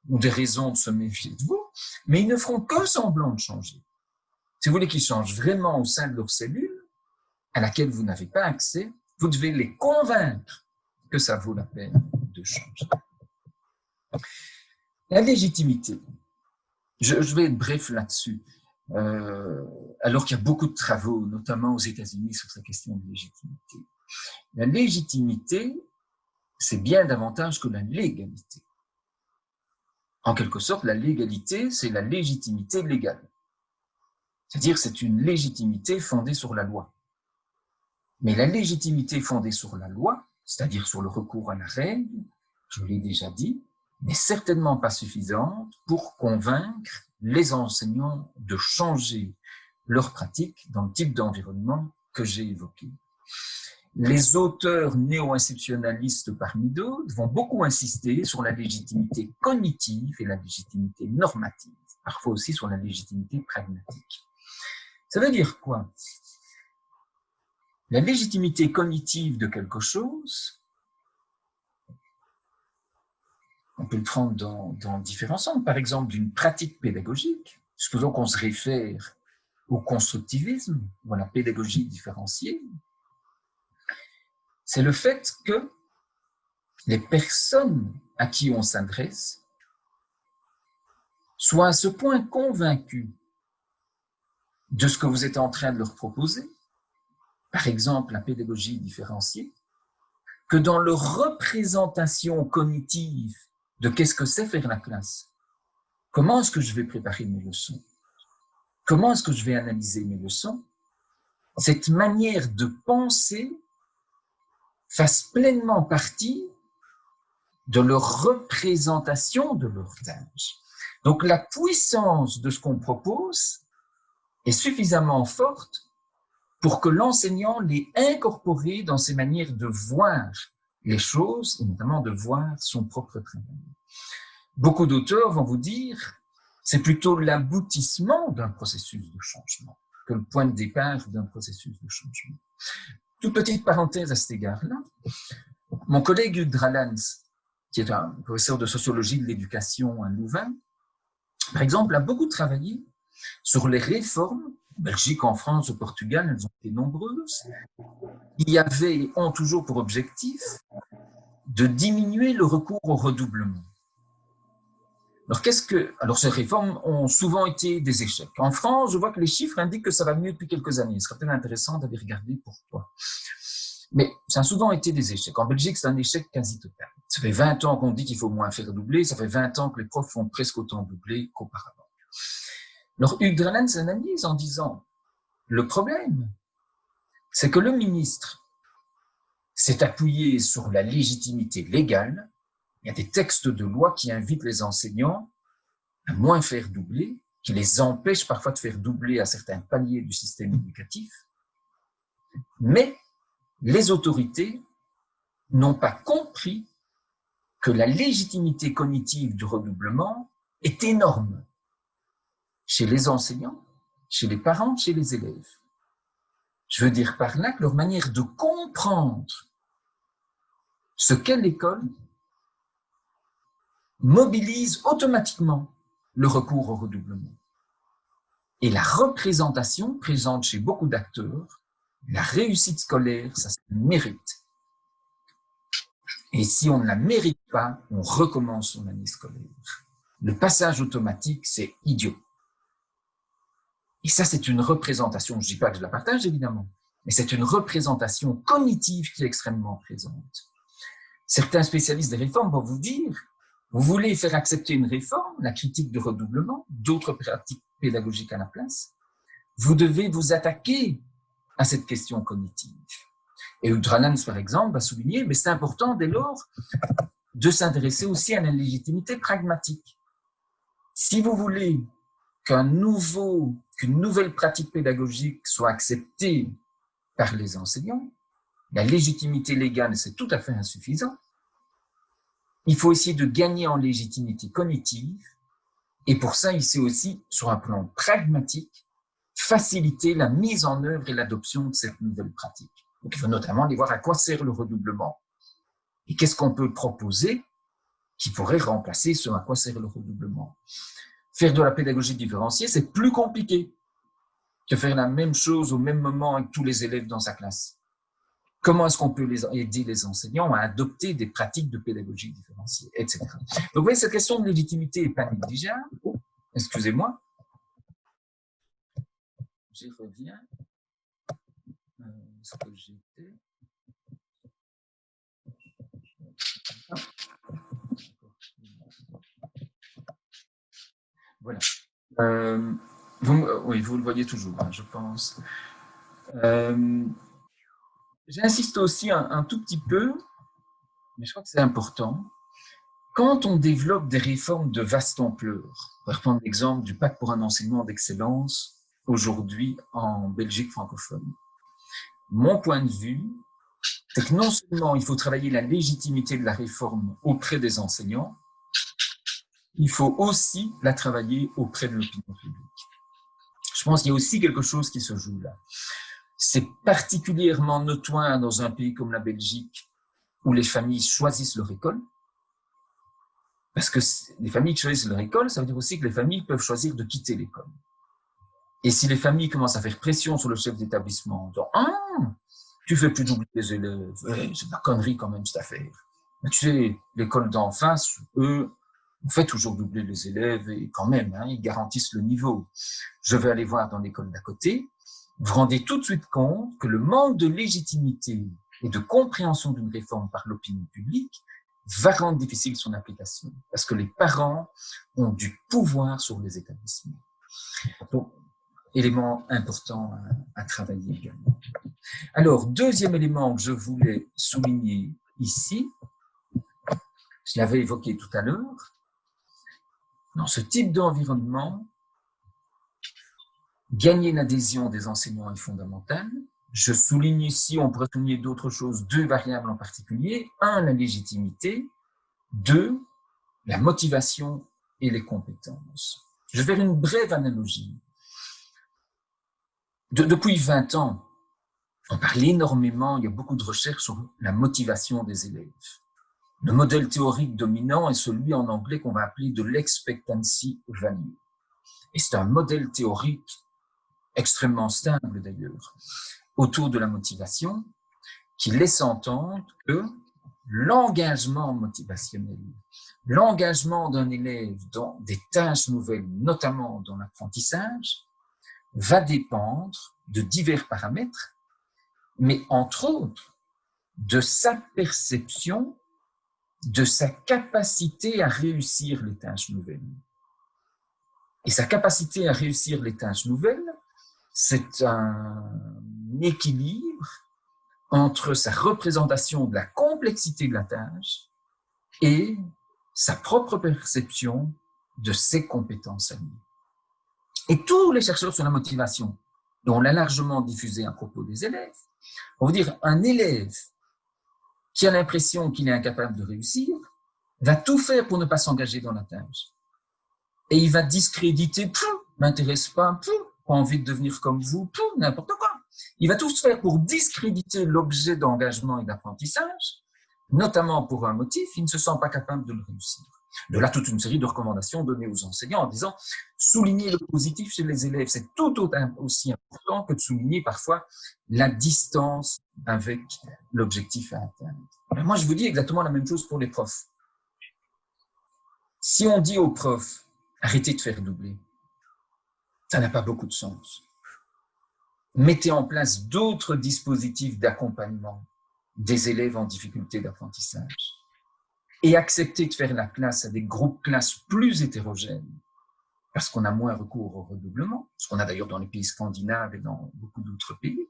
des raisons de se méfier de vous, mais ils ne feront que semblant de changer. Si vous voulez qu'ils changent vraiment au sein de leur cellule, à laquelle vous n'avez pas accès, vous devez les convaincre que ça vaut la peine de changer. La légitimité. Je vais être bref là-dessus, alors qu'il y a beaucoup de travaux, notamment aux États-Unis, sur cette question de légitimité. La légitimité, c'est bien davantage que la légalité. En quelque sorte, la légalité, c'est la légitimité légale. C'est-à-dire, c'est une légitimité fondée sur la loi. Mais la légitimité fondée sur la loi, c'est-à-dire sur le recours à la règle, je l'ai déjà dit, n'est certainement pas suffisante pour convaincre les enseignants de changer leurs pratiques dans le type d'environnement que j'ai évoqué. Les auteurs néo-institutionnalistes parmi d'autres vont beaucoup insister sur la légitimité cognitive et la légitimité normative, parfois aussi sur la légitimité pragmatique. Ça veut dire quoi? La légitimité cognitive de quelque chose, on peut le prendre dans différents sens. Par exemple, d'une pratique pédagogique, supposons qu'on se réfère au constructivisme ou à la pédagogie différenciée, c'est le fait que les personnes à qui on s'adresse soient à ce point convaincues de ce que vous êtes en train de leur proposer, par exemple la pédagogie différenciée, que dans leur représentation cognitive de qu'est-ce que c'est faire la classe, comment est-ce que je vais préparer mes leçons, comment est-ce que je vais analyser mes leçons, cette manière de penser fasse pleinement partie de leur représentation de leur tâche. Donc la puissance de ce qu'on propose est suffisamment forte pour que l'enseignant l'ait incorporé dans ses manières de voir les choses, et notamment de voir son propre travail. Beaucoup d'auteurs vont vous dire c'est plutôt l'aboutissement d'un processus de changement que le point de départ d'un processus de changement. Toute petite parenthèse à cet égard-là, mon collègue Hugues Dralans, qui est un professeur de sociologie de l'éducation à Louvain, par exemple, a beaucoup travaillé sur les réformes, en Belgique, en France, au Portugal, elles ont été nombreuses, qui ont toujours pour objectif de diminuer le recours au redoublement. Alors, ces réformes ont souvent été des échecs. En France, je vois que les chiffres indiquent que ça va mieux depuis quelques années. Ce serait peut-être intéressant d'aller regarder pourquoi. Mais ça a souvent été des échecs. En Belgique, c'est un échec quasi total. Ça fait 20 ans qu'on dit qu'il faut moins faire doubler. Ça fait 20 ans que les profs font presque autant doubler qu'auparavant. Alors, Hugues Dralans analyse en disant, le problème, c'est que le ministre s'est appuyé sur la légitimité légale. Il y a des textes de loi qui invitent les enseignants à moins faire doubler, qui les empêchent parfois de faire doubler à certains paliers du système éducatif. Mais les autorités n'ont pas compris que la légitimité cognitive du redoublement est énorme chez les enseignants, chez les parents, chez les élèves. Je veux dire par là que leur manière de comprendre ce qu'est l'école mobilise automatiquement le recours au redoublement. Et la représentation présente chez beaucoup d'acteurs, la réussite scolaire, ça se mérite. Et si on ne la mérite pas, on recommence son année scolaire. Le passage automatique, c'est idiot. Et ça, c'est une représentation, je ne dis pas que je la partage évidemment, mais c'est une représentation cognitive qui est extrêmement présente. Certains spécialistes des réformes vont vous dire, vous voulez faire accepter une réforme, la critique de redoublement, d'autres pratiques pédagogiques à la place, vous devez vous attaquer à cette question cognitive. Et Ultralands, par exemple, va souligner, mais c'est important dès lors de s'intéresser aussi à la légitimité pragmatique. Si vous voulez qu'une nouvelle pratique pédagogique soit acceptée par les enseignants, la légitimité légale, c'est tout à fait insuffisant. Il faut essayer de gagner en légitimité cognitive, et pour ça, il sait aussi, sur un plan pragmatique, faciliter la mise en œuvre et l'adoption de cette nouvelle pratique. Donc, il faut notamment aller voir à quoi sert le redoublement et qu'est-ce qu'on peut proposer qui pourrait remplacer ce à quoi sert le redoublement. Faire de la pédagogie différenciée, c'est plus compliqué que faire la même chose au même moment avec tous les élèves dans sa classe. Comment est-ce qu'on peut aider les enseignants à adopter des pratiques de pédagogie différenciée, etc. Donc, vous voyez, cette question de légitimité n'est pas négligeable. Oh, excusez-moi. J'y reviens. Ce que j'étais. Voilà. Oui, vous le voyez toujours, hein, je pense. J'insiste aussi un tout petit peu, mais je crois que c'est important. Quand on développe des réformes de vaste ampleur, on va reprendre l'exemple du pacte pour un enseignement d'excellence aujourd'hui en Belgique francophone. Mon point de vue, c'est que non seulement il faut travailler la légitimité de la réforme auprès des enseignants, il faut aussi la travailler auprès de l'opinion publique. Je pense qu'il y a aussi quelque chose qui se joue là. C'est particulièrement notoire dans un pays comme la Belgique, où les familles choisissent leur école. Parce que les familles qui choisissent leur école, ça veut dire aussi que les familles peuvent choisir de quitter l'école. Et si les familles commencent à faire pression sur le chef d'établissement, en disant « tu fais plus doubler les élèves, c'est de la connerie quand même cette affaire. » Mais tu sais, l'école d'en face, eux, on fait toujours doubler les élèves et quand même, hein, ils garantissent le niveau. Je vais aller voir dans l'école d'à côté. Vous rendez tout de suite compte que le manque de légitimité et de compréhension d'une réforme par l'opinion publique va rendre difficile son application, parce que les parents ont du pouvoir sur les établissements. Donc, élément important à travailler également. Alors, deuxième élément que je voulais souligner ici, je l'avais évoqué tout à l'heure, dans ce type d'environnement, gagner l'adhésion des enseignants est fondamental. Je souligne ici, on pourrait souligner d'autres choses, deux variables en particulier. Un, la légitimité. Deux, la motivation et les compétences. Je vais faire une brève analogie. Depuis 20 ans, on parle énormément, il y a beaucoup de recherches sur la motivation des élèves. Le modèle théorique dominant est celui en anglais qu'on va appeler de l'expectancy value. Et c'est un modèle théorique extrêmement stable d'ailleurs, autour de la motivation, qui laisse entendre que l'engagement motivationnel, l'engagement d'un élève dans des tâches nouvelles, notamment dans l'apprentissage, va dépendre de divers paramètres, mais entre autres de sa perception, de sa capacité à réussir les tâches nouvelles. Et sa capacité à réussir les tâches nouvelles, c'est un équilibre entre sa représentation de la complexité de la tâche et sa propre perception de ses compétences à lui. Et tous les chercheurs sur la motivation, dont on l'a largement diffusé à propos des élèves, vont dire un élève qui a l'impression qu'il est incapable de réussir va tout faire pour ne pas s'engager dans la tâche. Et il va discréditer, m'intéresse pas envie de devenir comme vous, n'importe quoi. Il va tout faire pour discréditer l'objet d'engagement et d'apprentissage, notamment pour un motif, il ne se sent pas capable de le réussir. De là, toute une série de recommandations données aux enseignants en disant souligner le positif chez les élèves, c'est tout aussi important que de souligner parfois la distance avec l'objectif à atteindre. Mais moi, je vous dis exactement la même chose pour les profs. Si on dit aux profs, arrêtez de faire doubler, ça n'a pas beaucoup de sens. Mettez en place d'autres dispositifs d'accompagnement des élèves en difficulté d'apprentissage et acceptez de faire la classe à des groupes classes plus hétérogènes parce qu'on a moins recours au redoublement, ce qu'on a d'ailleurs dans les pays scandinaves et dans beaucoup d'autres pays.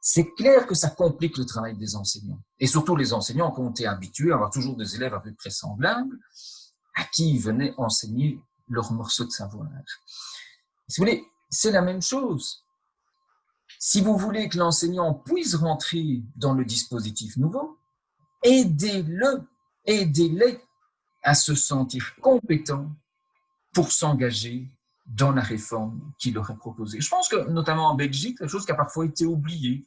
C'est clair que ça complique le travail des enseignants. Et surtout les enseignants qui ont été habitués à avoir toujours des élèves à peu près semblables, à qui ils venaient enseigner leur morceau de savoir. Si vous voulez, c'est la même chose. Si vous voulez que l'enseignant puisse rentrer dans le dispositif nouveau, aidez-les à se sentir compétents pour s'engager dans la réforme qu'il leur est proposée. Je pense que, notamment en Belgique, quelque chose qui a parfois été oublié,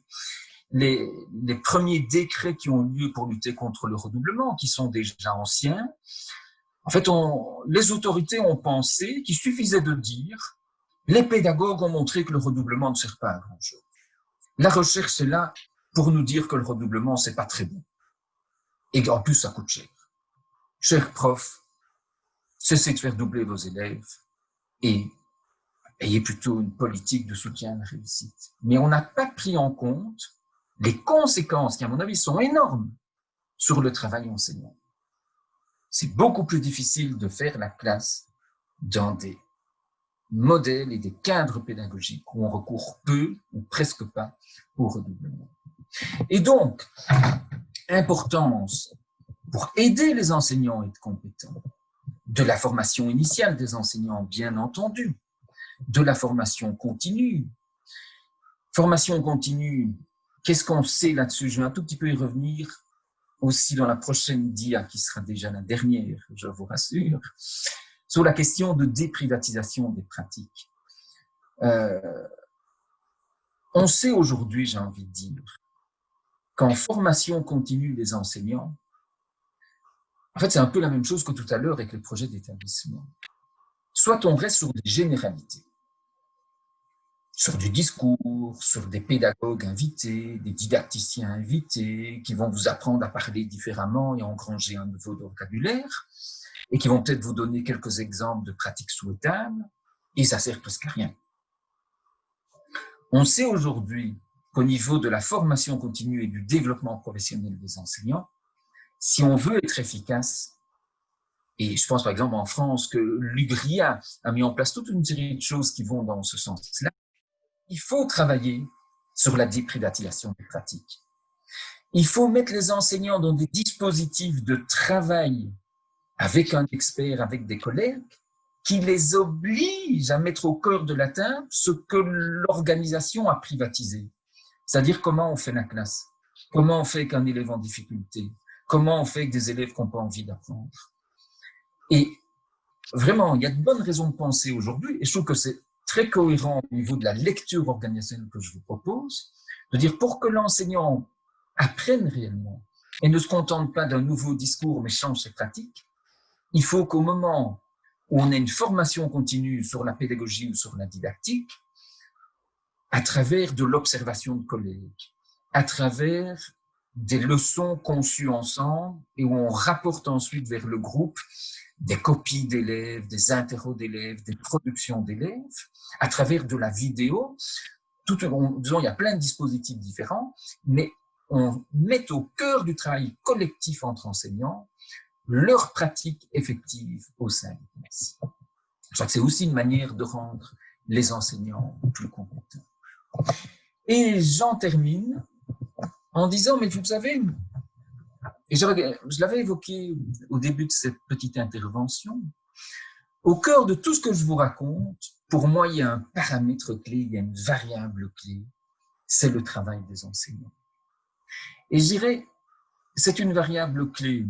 les premiers décrets qui ont lieu pour lutter contre le redoublement, qui sont déjà anciens, en fait, les autorités ont pensé qu'il suffisait de dire les pédagogues ont montré que le redoublement ne sert pas à grand-chose. La recherche est là pour nous dire que le redoublement, c'est pas très bon. Et en plus, ça coûte cher. Chers profs, cessez de faire doubler vos élèves et ayez plutôt une politique de soutien à la réussite. Mais on n'a pas pris en compte les conséquences qui, à mon avis, sont énormes sur le travail enseignant. C'est beaucoup plus difficile de faire la classe dans des modèles et des cadres pédagogiques où on recourt peu ou presque pas au redoublement. Et donc, importance pour aider les enseignants à être compétents, de la formation initiale des enseignants, bien entendu, de la formation continue. Formation continue, qu'est-ce qu'on sait là-dessus? Je vais un tout petit peu y revenir aussi dans la prochaine dia, qui sera déjà la dernière, je vous rassure, sur la question de déprivatisation des pratiques. On sait aujourd'hui, j'ai envie de dire, qu'en formation continue des enseignants, en fait, c'est un peu la même chose que tout à l'heure avec les projets d'établissement. Soit on reste sur des généralités, sur du discours, sur des pédagogues invités, des didacticiens invités, qui vont vous apprendre à parler différemment et engranger un nouveau vocabulaire, et qui vont peut-être vous donner quelques exemples de pratiques souhaitables, et ça sert presque à rien. On sait aujourd'hui qu'au niveau de la formation continue et du développement professionnel des enseignants, si on veut être efficace, et je pense par exemple en France que l'UGRIA a mis en place toute une série de choses qui vont dans ce sens-là, il faut travailler sur la déprivatisation des pratiques. Il faut mettre les enseignants dans des dispositifs de travail avec un expert, avec des collègues, qui les obligent à mettre au cœur de la table ce que l'organisation a privatisé. C'est-à-dire comment on fait la classe, comment on fait qu'un élève en difficulté, comment on fait avec des élèves qui n'ont pas envie d'apprendre. Et vraiment, il y a de bonnes raisons de penser aujourd'hui, et je trouve que c'est très cohérent au niveau de la lecture organisationnelle que je vous propose, de dire pour que l'enseignant apprenne réellement et ne se contente pas d'un nouveau discours mais change ses pratiques, il faut qu'au moment où on a une formation continue sur la pédagogie ou sur la didactique, à travers de l'observation de collègues, à travers des leçons conçues ensemble et où on rapporte ensuite vers le groupe des copies d'élèves, des interros d'élèves, des productions d'élèves, à travers de la vidéo. Disons, il y a plein de dispositifs différents, mais on met au cœur du travail collectif entre enseignants leur pratique effective au sein de classe. Je crois que c'est aussi une manière de rendre les enseignants plus compétents. Et j'en termine en disant, mais vous savez, et je l'avais évoqué au début de cette petite intervention, au cœur de tout ce que je vous raconte, pour moi, il y a un paramètre clé, il y a une variable clé, c'est le travail des enseignants. Et je dirais, c'est une variable clé,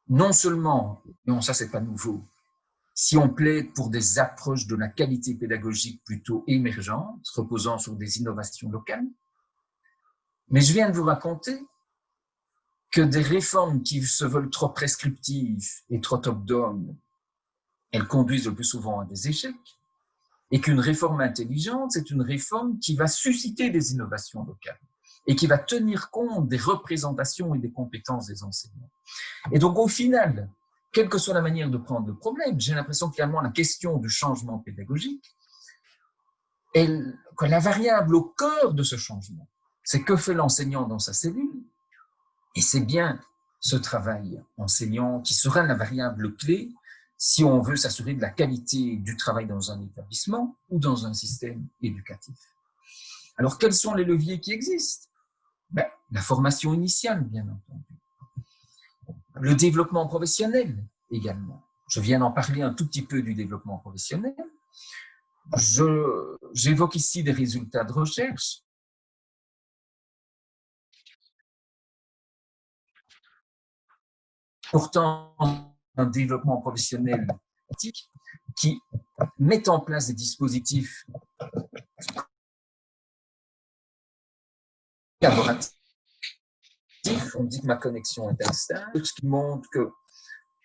non seulement, non, ça c'est pas nouveau, si on plaide pour des approches de la qualité pédagogique plutôt émergentes, reposant sur des innovations locales, mais je viens de vous raconter que des réformes qui se veulent trop prescriptives et trop top-down, elles conduisent le plus souvent à des échecs, et qu'une réforme intelligente, c'est une réforme qui va susciter des innovations locales et qui va tenir compte des représentations et des compétences des enseignants. Et donc, au final, quelle que soit la manière de prendre le problème, j'ai l'impression que finalement, la question du changement pédagogique, que la variable au cœur de ce changement, c'est que fait l'enseignant dans sa cellule, et c'est bien ce travail enseignant qui sera la variable clé si on veut s'assurer de la qualité du travail dans un établissement ou dans un système éducatif. Alors, quels sont les leviers qui existent? La formation initiale, bien entendu. Le développement professionnel également. Je viens d'en parler un tout petit peu du développement professionnel. J'évoque ici des résultats de recherche. Pourtant, un développement professionnel qui met en place des dispositifs collaboratifs. On dit que ma connexion est instable, ce qui montre que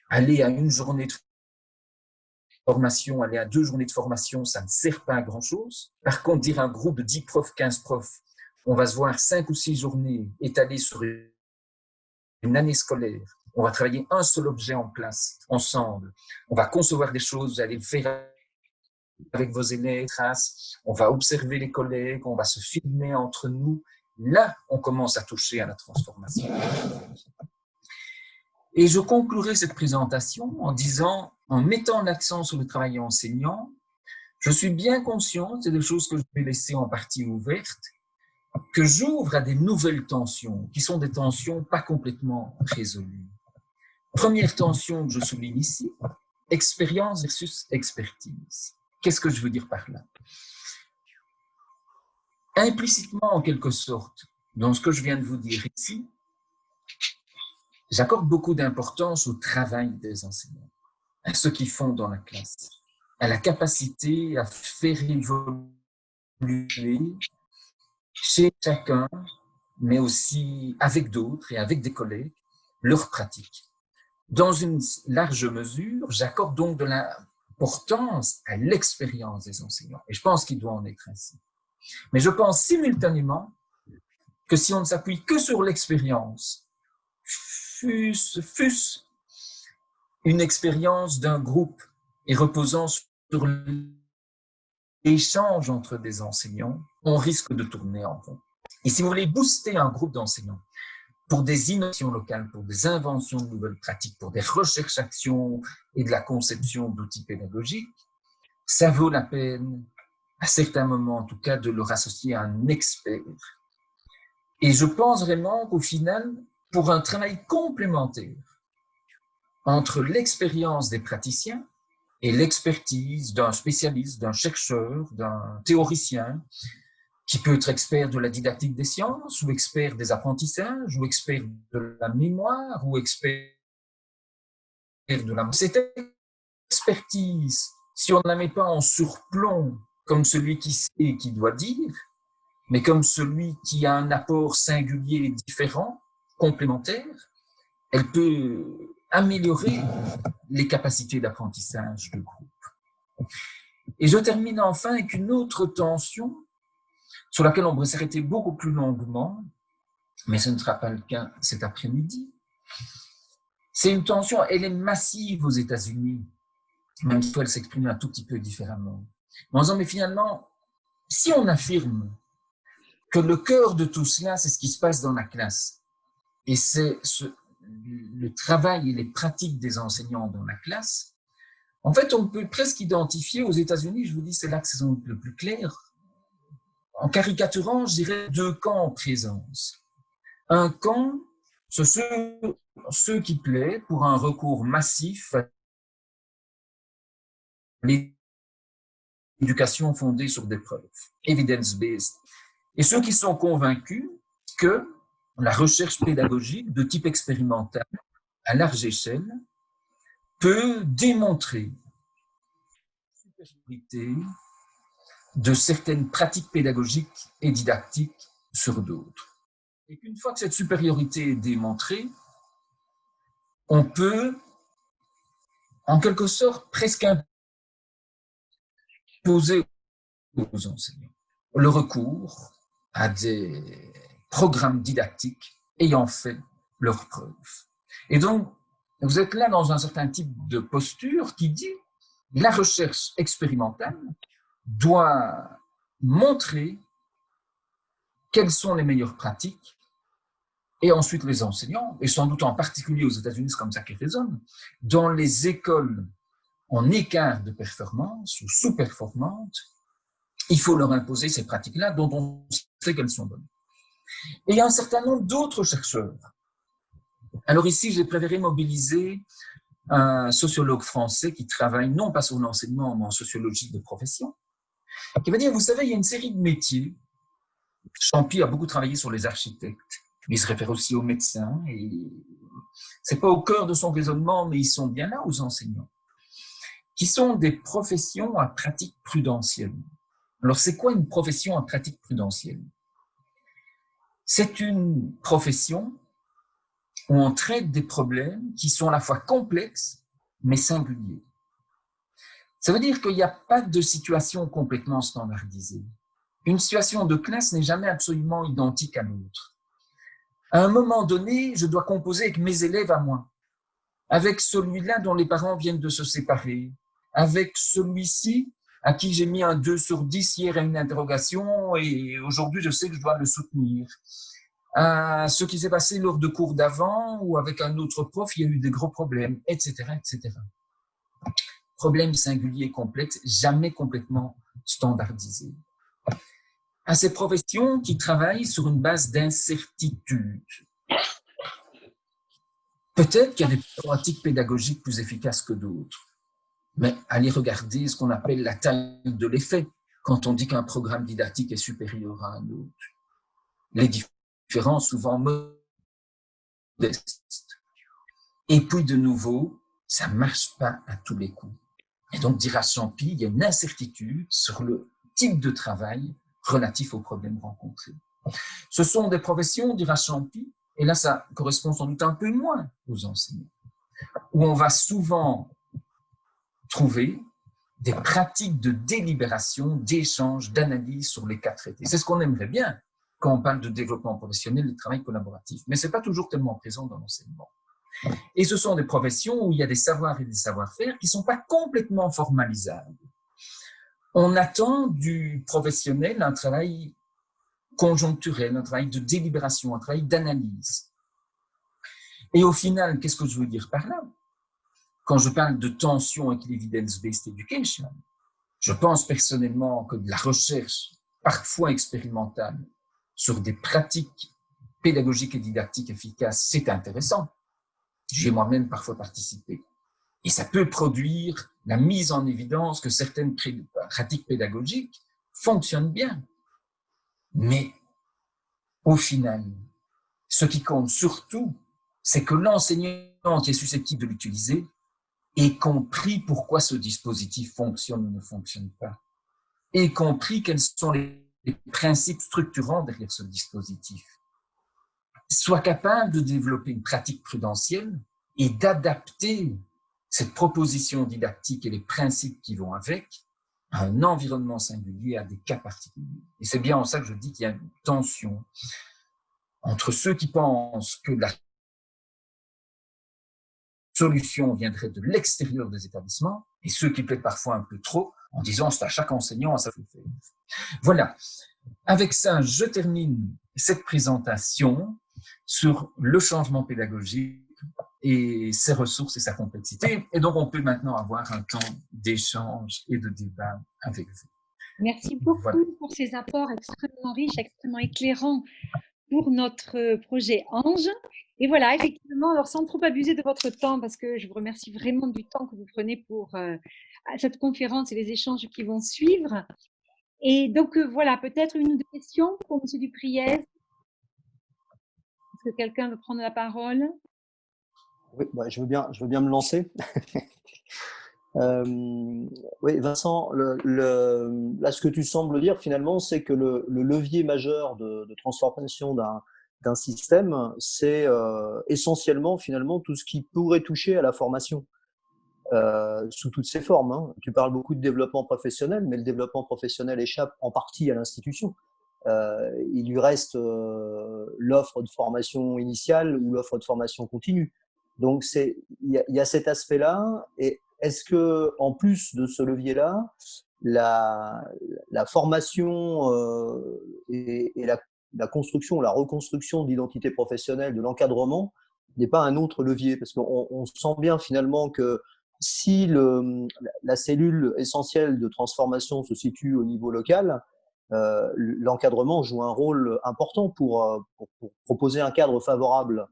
aller à une journée de formation, aller à 2 journées de formation, ça ne sert pas à grand-chose. Par contre, dire un groupe de 10 profs, 15 profs, on va se voir 5 ou 6 journées étalées sur une année scolaire. On va travailler un seul objet en classe, ensemble. On va concevoir des choses, vous allez le faire avec vos élèves, on va observer les collègues, on va se filmer entre nous. Là, on commence à toucher à la transformation. Et je conclurai cette présentation en disant, en mettant l'accent sur le travail enseignant, je suis bien conscient, c'est des choses que je vais laisser en partie ouvertes, que j'ouvre à des nouvelles tensions, qui sont des tensions pas complètement résolues. Première tension que je souligne ici, expérience versus expertise. Qu'est-ce que je veux dire par là? Implicitement, en quelque sorte, dans ce que je viens de vous dire ici, j'accorde beaucoup d'importance au travail des enseignants, à ce qu'ils font dans la classe, à la capacité à faire évoluer chez chacun, mais aussi avec d'autres et avec des collègues, leur pratique. Dans une large mesure, j'accorde donc de l'importance à l'expérience des enseignants. Et je pense qu'il doit en être ainsi. Mais je pense simultanément que si on ne s'appuie que sur l'expérience, fût-ce une expérience d'un groupe et reposant sur l'échange entre des enseignants, on risque de tourner en rond. Et si vous voulez booster un groupe d'enseignants pour des innovations locales, pour des inventions de nouvelles pratiques, pour des recherches-actions et de la conception d'outils pédagogiques, ça vaut la peine, à certains moments en tout cas, de leur associer à un expert. Et je pense vraiment qu'au final, pour un travail complémentaire entre l'expérience des praticiens et l'expertise d'un spécialiste, d'un chercheur, d'un théoricien, qui peut être expert de la didactique des sciences, ou expert des apprentissages, ou expert de la mémoire, ou expert de la... Cette expertise, si on ne la met pas en surplomb, comme celui qui sait et qui doit dire, mais comme celui qui a un apport singulier, différent, complémentaire, elle peut améliorer les capacités d'apprentissage du groupe. Et je termine enfin avec une autre tension sur laquelle on pourrait s'arrêter beaucoup plus longuement, mais ce ne sera pas le cas cet après-midi. C'est une tension, elle est massive aux États-Unis, même si elle s'exprime un tout petit peu différemment. En disant, mais finalement, si on affirme que le cœur de tout cela, c'est ce qui se passe dans la classe, et c'est le travail et les pratiques des enseignants dans la classe, en fait, on peut presque identifier aux États-Unis, je vous dis, c'est là que c'est le plus clair, en caricaturant, je dirais, 2 camps en présence. Un camp, ce sont ceux qui plaident pour un recours massif à l'éducation fondée sur des preuves, evidence-based, et ceux qui sont convaincus que la recherche pédagogique de type expérimental, à large échelle, peut démontrer la supériorité de certaines pratiques pédagogiques et didactiques sur d'autres. Et qu'une fois que cette supériorité est démontrée, on peut, en quelque sorte, presque imposer aux enseignants le recours à des programmes didactiques ayant fait leurs preuves. Et donc, vous êtes là dans un certain type de posture qui dit la recherche expérimentale doit montrer quelles sont les meilleures pratiques et ensuite les enseignants, et sans doute en particulier aux États-Unis, c'est comme ça qu'ils raisonnent, dans les écoles en écart de performance ou sous-performantes, il faut leur imposer ces pratiques-là dont on sait qu'elles sont bonnes. Et il y a un certain nombre d'autres chercheurs. Alors ici, j'ai préféré mobiliser un sociologue français qui travaille non pas sur l'enseignement, mais en sociologie de profession, qui va dire, vous savez, il y a une série de métiers. Champy a beaucoup travaillé sur les architectes, mais il se réfère aussi aux médecins, et c'est pas au cœur de son raisonnement, mais ils sont bien là aux enseignants, qui sont des professions à pratique prudentielle. Alors, c'est quoi une profession à pratique prudentielle? C'est une profession où on traite des problèmes qui sont à la fois complexes, mais singuliers. Ça veut dire qu'il n'y a pas de situation complètement standardisée. Une situation de classe n'est jamais absolument identique à l'autre. À un moment donné, je dois composer avec mes élèves à moi, avec celui-là dont les parents viennent de se séparer, avec celui-ci à qui j'ai mis un 2 sur 10 hier à une interrogation et aujourd'hui je sais que je dois le soutenir. À ce qui s'est passé lors de cours d'avant ou avec un autre prof, il y a eu des gros problèmes, etc., etc. Problèmes singuliers, complexes, jamais complètement standardisés. À ces professions qui travaillent sur une base d'incertitude. Peut-être qu'il y a des pratiques pédagogiques plus efficaces que d'autres, mais allez regarder ce qu'on appelle la taille de l'effet quand on dit qu'un programme didactique est supérieur à un autre. Les différences souvent modestes. Et puis de nouveau, ça ne marche pas à tous les coups. Et donc, dira Champy, il y a une incertitude sur le type de travail relatif aux problèmes rencontrés. Ce sont des professions, dira Champy, et là ça correspond sans doute un peu moins aux enseignants, où on va souvent trouver des pratiques de délibération, d'échange, d'analyse sur les cas traités. C'est ce qu'on aimerait bien quand on parle de développement professionnel et de travail collaboratif, mais ce n'est pas toujours tellement présent dans l'enseignement. Et ce sont des professions où il y a des savoirs et des savoir-faire qui ne sont pas complètement formalisables. On attend du professionnel un travail conjoncturel, un travail de délibération, un travail d'analyse. Et au final, qu'est-ce que je veux dire par là? Quand je parle de tension avec l'evidence-based education, je pense personnellement que de la recherche, parfois expérimentale, sur des pratiques pédagogiques et didactiques efficaces, c'est intéressant. J'ai moi-même parfois participé. Et ça peut produire la mise en évidence que certaines pratiques pédagogiques fonctionnent bien. Mais au final, ce qui compte surtout, c'est que l'enseignant qui est susceptible de l'utiliser ait compris pourquoi ce dispositif fonctionne ou ne fonctionne pas, ait compris quels sont les principes structurants derrière ce dispositif, soit capable de développer une pratique prudentielle et d'adapter cette proposition didactique et les principes qui vont avec à un environnement singulier, à des cas particuliers. Et c'est bien en ça que je dis qu'il y a une tension entre ceux qui pensent que la solution viendrait de l'extérieur des établissements et ceux qui plaident parfois un peu trop en disant c'est à chaque enseignant à sa faire. Voilà. Avec ça, je termine cette présentation sur le changement pédagogique et ses ressources et sa complexité. Et donc, on peut maintenant avoir un temps d'échange et de débat avec vous. Merci beaucoup pour ces apports extrêmement riches, extrêmement éclairants pour notre projet Ange. Et voilà, effectivement, alors sans trop abuser de votre temps, parce que je vous remercie vraiment du temps que vous prenez pour cette conférence et les échanges qui vont suivre. Et donc, voilà, peut-être une ou deux questions pour M. Dupriez. Est-ce que quelqu'un veut prendre la parole? Oui, bah, je veux bien me lancer. Oui, Vincent, là, ce que tu sembles dire finalement, c'est que le levier majeur de transformation d'un système, c'est essentiellement finalement tout ce qui pourrait toucher à la formation sous toutes ses formes. Hein. Tu parles beaucoup de développement professionnel, mais le développement professionnel échappe en partie à l'institution. Il lui reste l'offre de formation initiale ou l'offre de formation continue. Donc il y a cet aspect-là. Et est-ce que en plus de ce levier-là, la formation et la construction, la reconstruction d'identité professionnelle, de l'encadrement, n'est pas un autre levier? Parce qu'on sent bien finalement que si la cellule essentielle de transformation se situe au niveau local, l'encadrement joue un rôle important pour proposer un cadre favorable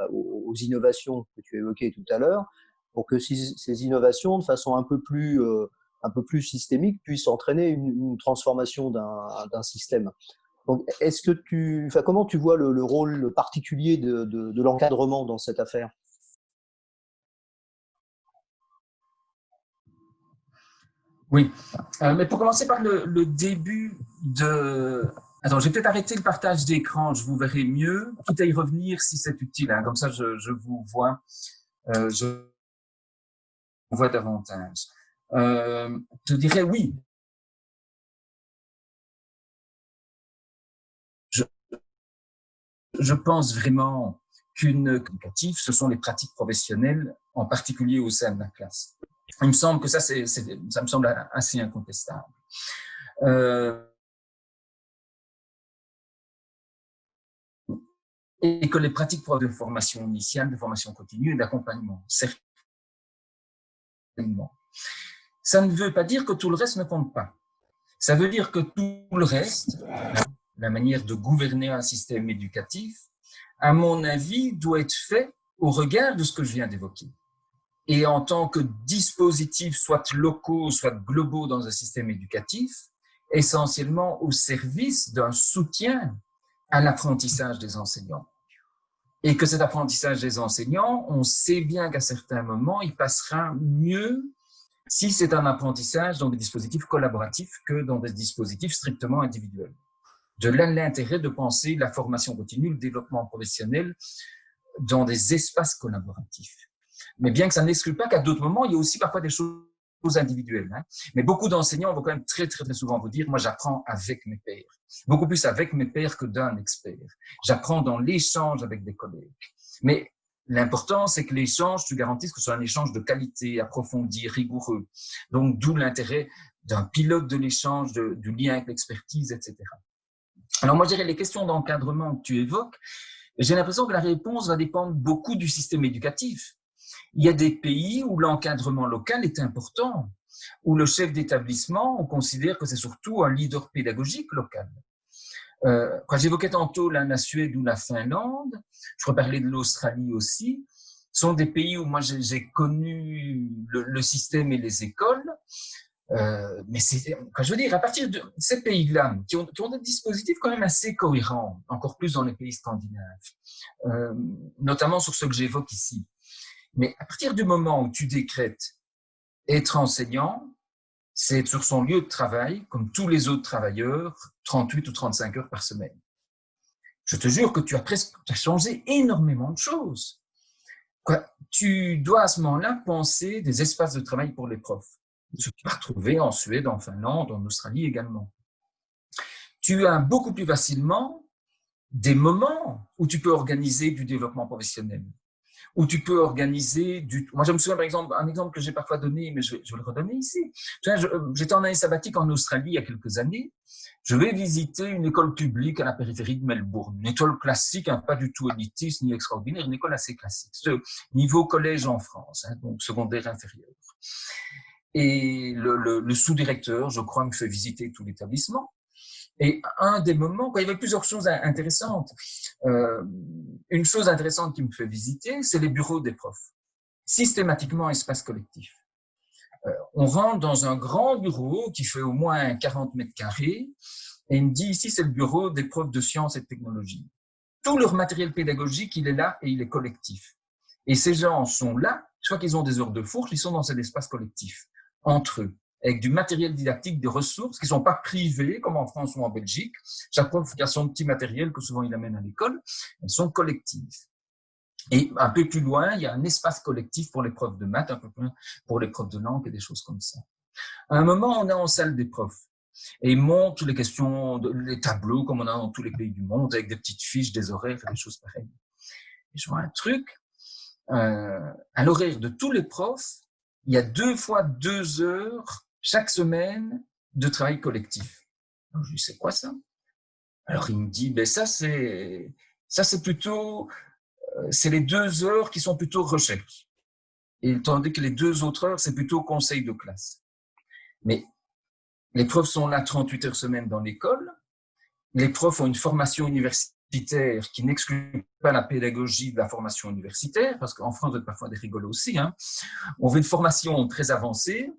aux innovations que tu évoquais tout à l'heure, pour que ces innovations, de façon un peu plus systémique, puissent entraîner une transformation d'un système. Donc, comment tu vois le rôle particulier de l'encadrement dans cette affaire? Oui, mais pour commencer par le début de... Attends, je vais peut-être arrêter le partage d'écran, je vous verrai mieux, quitte à y revenir si c'est utile, hein, comme ça je vous vois, je vous vois davantage. Je dirais oui. Je pense vraiment qu'une communicative, ce sont les pratiques professionnelles, en particulier au sein de la classe. Il me semble que ça me semble assez incontestable. Et que les pratiques de formation initiale, de formation continue et d'accompagnement, certainement. Ça ne veut pas dire que tout le reste ne compte pas. Ça veut dire que tout le reste, la manière de gouverner un système éducatif, à mon avis, doit être fait au regard de ce que je viens d'évoquer. Et en tant que dispositifs, soit locaux, soit globaux dans un système éducatif, essentiellement au service d'un soutien à l'apprentissage des enseignants. Et que cet apprentissage des enseignants, on sait bien qu'à certains moments, il passera mieux si c'est un apprentissage dans des dispositifs collaboratifs que dans des dispositifs strictement individuels. De là l'intérêt de penser la formation continue, le développement professionnel dans des espaces collaboratifs. Mais bien que ça n'exclut pas qu'à d'autres moments, il y a aussi parfois des choses individuelles. Hein. Mais beaucoup d'enseignants vont quand même très souvent vous dire, moi j'apprends avec mes pairs. Beaucoup plus avec mes pairs que d'un expert. J'apprends dans l'échange avec des collègues. Mais l'important, c'est que l'échange, tu garantisses que ce soit un échange de qualité, approfondi, rigoureux. Donc, d'où l'intérêt d'un pilote de l'échange, du lien avec l'expertise, etc. Alors, moi, je dirais les questions d'encadrement que tu évoques, j'ai l'impression que la réponse va dépendre beaucoup du système éducatif. Il y a des pays où l'encadrement local est important, où le chef d'établissement, on considère que c'est surtout un leader pédagogique local. Quand j'évoquais tantôt la Suède ou la Finlande, je reparlais de l'Australie aussi, sont des pays où moi j'ai connu le système et les écoles. Mais je veux dire, à partir de ces pays-là, qui ont des dispositifs quand même assez cohérents, encore plus dans les pays scandinaves, notamment sur ce que j'évoque ici. Mais à partir du moment où tu décrètes être enseignant, c'est être sur son lieu de travail, comme tous les autres travailleurs, 38 ou 35 heures par semaine. Je te jure que tu as changé énormément de choses. Tu dois à ce moment-là penser des espaces de travail pour les profs. Ce que tu vas retrouver en Suède, en Finlande, en Australie également. Tu as beaucoup plus facilement des moments où tu peux organiser du développement professionnel, où tu peux organiser Moi, je me souviens, par exemple, un exemple que j'ai parfois donné, mais je vais le redonner ici. J'étais en année sabbatique en Australie il y a quelques années. Je vais visiter une école publique à la périphérie de Melbourne. Une école classique, hein, pas du tout élitiste ni extraordinaire, une école assez classique. C'est niveau collège en France, hein, donc secondaire inférieur. Et le sous-directeur, je crois, me fait visiter tout l'établissement. Et un des moments, quand il y avait plusieurs choses intéressantes, une chose intéressante qui me fait visiter, c'est les bureaux des profs. Systématiquement espace collectif. On rentre dans un grand bureau qui fait au moins 40 mètres carrés et il me dit ici c'est le bureau des profs de sciences et de technologie. Tout leur matériel pédagogique, il est là et il est collectif. Et ces gens sont là, chaque fois qu'ils ont des heures de fourche, ils sont dans cet espace collectif, entre eux. avec du matériel didactique, des ressources qui ne sont pas privées, comme en France ou en Belgique. Chaque prof a son petit matériel que souvent il amène à l'école. Elles sont collectives. Et un peu plus loin, il y a un espace collectif pour les profs de maths, un peu plus pour les profs de langue et des choses comme ça. À un moment, on est en salle des profs et ils montrent les questions, les tableaux comme on a dans tous les pays du monde, avec des petites fiches, des horaires et des choses pareilles. Et je vois un truc, à l'horaire de tous les profs, il y a 2 fois 2 heures chaque semaine de travail collectif. Alors, je lui dis, c'est quoi ça? Alors il me dit, ben ça c'est plutôt, c'est les 2 heures qui sont plutôt recherche. Et tandis que les 2 autres heures, c'est plutôt conseil de classe. Mais les profs sont là 38 heures semaine dans l'école. Les profs ont une formation universitaire qui n'exclut pas la pédagogie de la formation universitaire, parce qu'en France, il y a parfois des rigolos aussi. Hein. On veut une formation très avancée,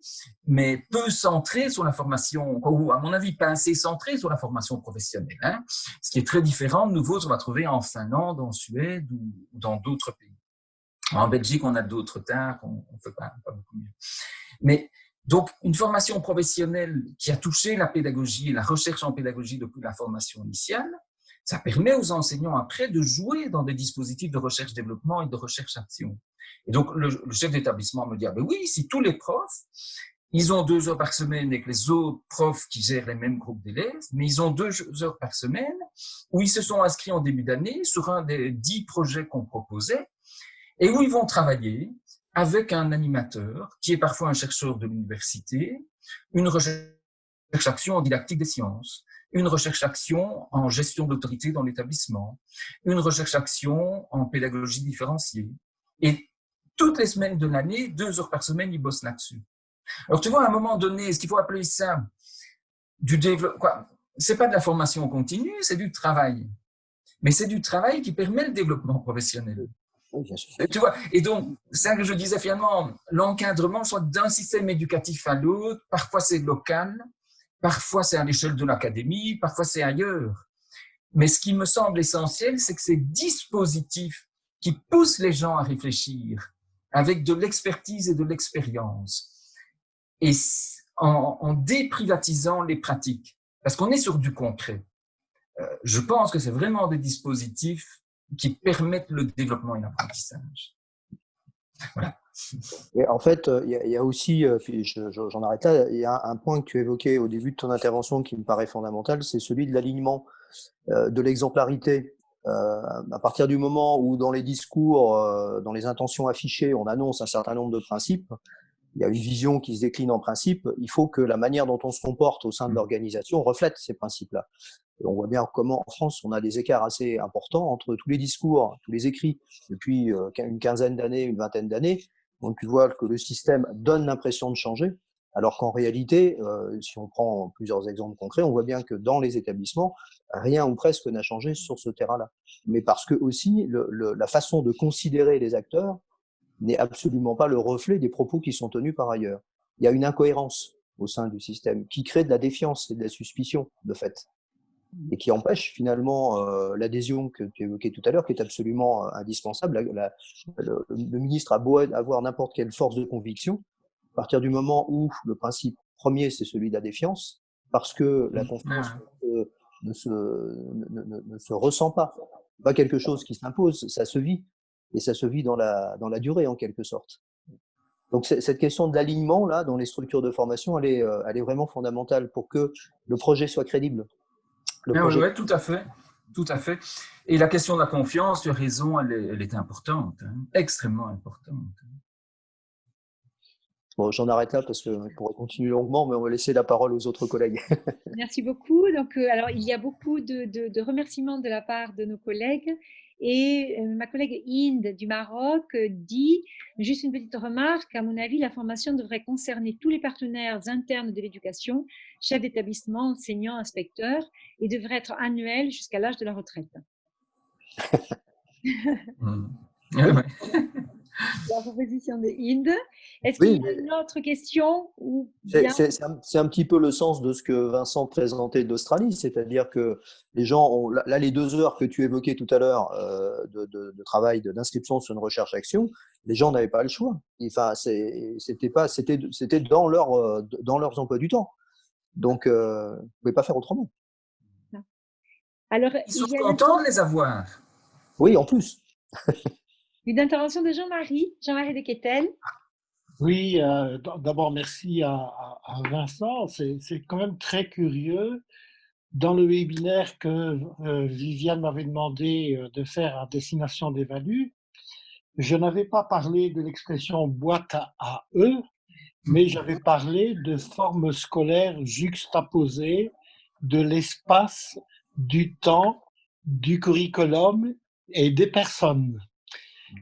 mais peu centrée sur la formation, ou à mon avis, pas assez centrée sur la formation professionnelle. Hein. Ce qui est très différent de nouveau, on va trouver en Finlande, en Suède ou dans d'autres pays. En Belgique, on a d'autres terres, on ne fait pas beaucoup mieux. Mais donc, une formation professionnelle qui a touché la pédagogie et la recherche en pédagogie depuis la formation initiale, ça permet aux enseignants après de jouer dans des dispositifs de recherche-développement et de recherche-action. Et donc, le chef d'établissement me dit, ah ben oui, si tous les profs, ils ont 2 heures par semaine avec les autres profs qui gèrent les mêmes groupes d'élèves, mais ils ont 2 heures par semaine où ils se sont inscrits en début d'année sur un des 10 projets qu'on proposait et où ils vont travailler avec un animateur qui est parfois un chercheur de l'université, une recherche-action en didactique des sciences, une recherche-action en gestion d'autorité dans l'établissement, une recherche-action en pédagogie différenciée. Et toutes les semaines de l'année, 2 heures par semaine, ils bossent là-dessus. Alors tu vois, à un moment donné, est-ce qu'il faut appeler ça du développement? C'est pas de la formation continue, c'est du travail. Mais c'est du travail qui permet le développement professionnel. Oui, bien sûr. Tu vois, et donc, c'est ça que je disais finalement, l'encadrement, soit d'un système éducatif à l'autre, parfois c'est local, parfois c'est à l'échelle de l'académie, parfois c'est ailleurs. Mais ce qui me semble essentiel, c'est que ces dispositifs qui poussent les gens à réfléchir avec de l'expertise et de l'expérience, et en déprivatisant les pratiques, parce qu'on est sur du concret. Je pense que c'est vraiment des dispositifs qui permettent le développement et l'apprentissage. Voilà. Et en fait, il y a aussi, puis j'en arrête là, il y a un point que tu évoquais au début de ton intervention qui me paraît fondamental, c'est celui de l'alignement, de l'exemplarité. À partir du moment où dans les discours, dans les intentions affichées, on annonce un certain nombre de principes, il y a une vision qui se décline en principes, il faut que la manière dont on se comporte au sein de l'organisation reflète ces principes-là. Et on voit bien comment en France, on a des écarts assez importants entre tous les discours, tous les écrits, depuis une quinzaine d'années, une vingtaine d'années. Donc tu vois que le système donne l'impression de changer, alors qu'en réalité, si on prend plusieurs exemples concrets, on voit bien que dans les établissements, rien ou presque n'a changé sur ce terrain-là. Mais parce que aussi, la façon de considérer les acteurs n'est absolument pas le reflet des propos qui sont tenus par ailleurs. Il y a une incohérence au sein du système qui crée de la défiance et de la suspicion, de fait, et qui empêche finalement l'adhésion que tu évoquais tout à l'heure, qui est absolument indispensable. Le ministre a beau avoir n'importe quelle force de conviction, à partir du moment où le principe premier, c'est celui de la défiance, parce que la confiance ne se ressent pas. Pas quelque chose qui s'impose, ça se vit. Et ça se vit dans la durée, en quelque sorte. Donc, cette question de l'alignement, là, dans les structures de formation, elle est vraiment fondamentale pour que le projet soit crédible. Oui, tout à fait. Tout à fait. Et la question de la confiance, tu as raison, elle est importante, hein, extrêmement importante. Bon, j'en arrête là parce que je pourrais continuer longuement, mais on va laisser la parole aux autres collègues. Merci beaucoup. Donc, alors, il y a beaucoup de remerciements de la part de nos collègues. Et ma collègue Inde du Maroc dit, juste une petite remarque, à mon avis, la formation devrait concerner tous les partenaires internes de l'éducation, chefs d'établissement, enseignants, inspecteurs, et devrait être annuelle jusqu'à l'âge de la retraite. La proposition de Inde. Est-ce qu'il Oui, y a mais une autre question ou c'est bien? c'est un petit peu le sens de ce que Vincent présentait d'Australie, c'est-à-dire que les gens ont, là, les 2 heures que tu évoquais tout à l'heure de travail, d'inscription sur une recherche-action, les gens n'avaient pas le choix. Enfin, c'était dans leurs emplois du temps. Donc, ils ne pouvaient pas faire autrement. Alors, Ils sont il y a contents de les avoir. Oui, en plus. une intervention de Jean-Marie, Jean-Marie de Quétel. Oui, d'abord merci à Vincent. C'est quand même très curieux. Dans le webinaire que Viviane m'avait demandé de faire à destination des Valus, je n'avais pas parlé de l'expression boîte à eux, mais j'avais parlé de formes scolaires juxtaposées de l'espace, du temps, du curriculum et des personnes.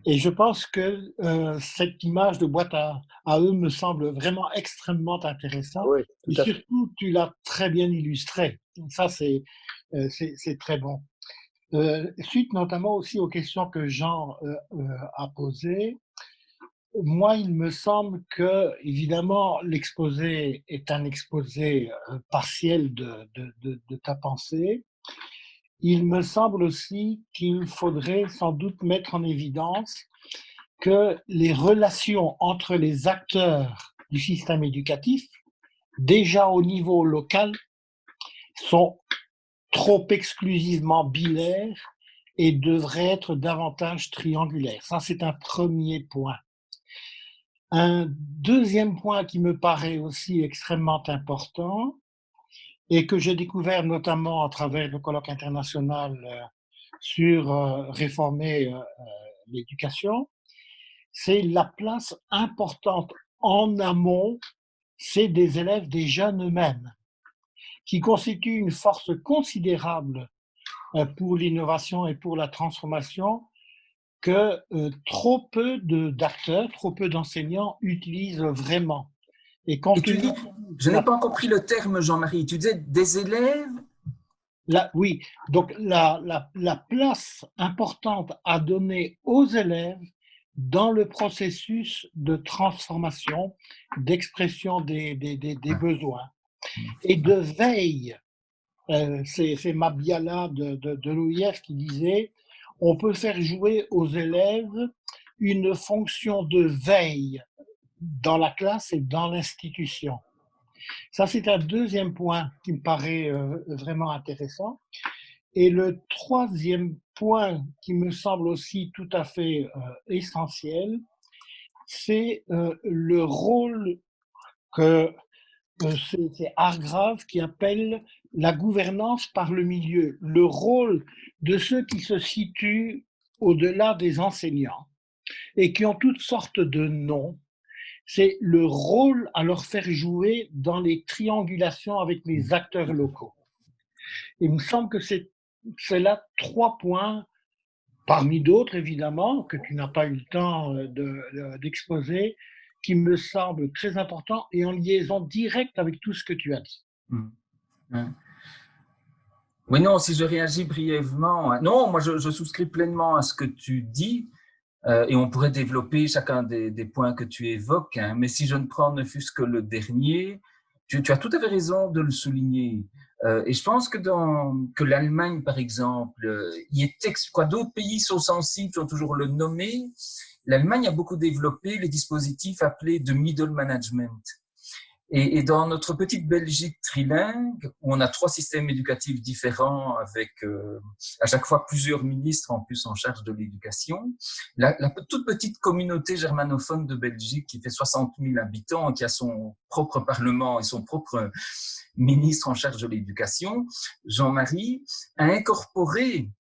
Et je pense que cette image de boîte à eux me semble vraiment extrêmement intéressante. Oui, tout Et à fait. surtout, tu l'as très bien illustré. Ça, c'est très bon. Suite notamment aussi aux questions que Jean a posées, moi, il me semble que, évidemment, l'exposé est un exposé partiel de ta pensée. Il me semble aussi qu'il faudrait sans doute mettre en évidence que les relations entre les acteurs du système éducatif, déjà au niveau local, sont trop exclusivement bilaires et devraient être davantage triangulaires. Ça, c'est un premier point. Un deuxième point qui me paraît aussi extrêmement important et que j'ai découvert notamment à travers le colloque international sur réformer l'éducation, c'est la place importante en amont, c'est des élèves, des jeunes eux-mêmes, qui constituent une force considérable pour l'innovation et pour la transformation que trop peu d'acteurs, trop peu d'enseignants utilisent vraiment. Et Et tu dis, je n'ai pas encore compris le terme, Jean-Marie, tu disais des élèves? Oui, donc la place importante à donner aux élèves dans le processus de transformation, d'expression des besoins et de veille. C'est Mabiala de l'OIF qui disait on peut faire jouer aux élèves une fonction de veille dans la classe et dans l'institution. Ça, c'est un deuxième point qui me paraît vraiment intéressant. Et le troisième point qui me semble aussi tout à fait essentiel, c'est le rôle que c'est Hargrave qui appelle la gouvernance par le milieu, le rôle de ceux qui se situent au-delà des enseignants et qui ont toutes sortes de noms. C'est le rôle à leur faire jouer dans les triangulations avec les acteurs locaux. Il me semble que c'est là 3 points, parmi d'autres évidemment, que tu n'as pas eu le temps d'exposer, qui me semblent très importants et en liaison directe avec tout ce que tu as dit. Oui, non, si je réagis brièvement, non, moi je souscris pleinement à ce que tu dis. Et on pourrait développer chacun des points que tu évoques, hein, mais si je ne prends ne fût-ce que le dernier, tu as tout à fait raison de le souligner. Et je pense que l'Allemagne, par exemple, d'autres pays sont sensibles, sont toujours le nommer. L'Allemagne a beaucoup développé les dispositifs appelés de middle management. Et dans notre petite Belgique trilingue, où on a 3 systèmes éducatifs différents avec à chaque fois plusieurs ministres en plus en charge de l'éducation, la toute petite communauté germanophone de Belgique qui fait 60 000 habitants, qui a son propre parlement et son propre ministre en charge de l'éducation, Jean-Marie, a incorporé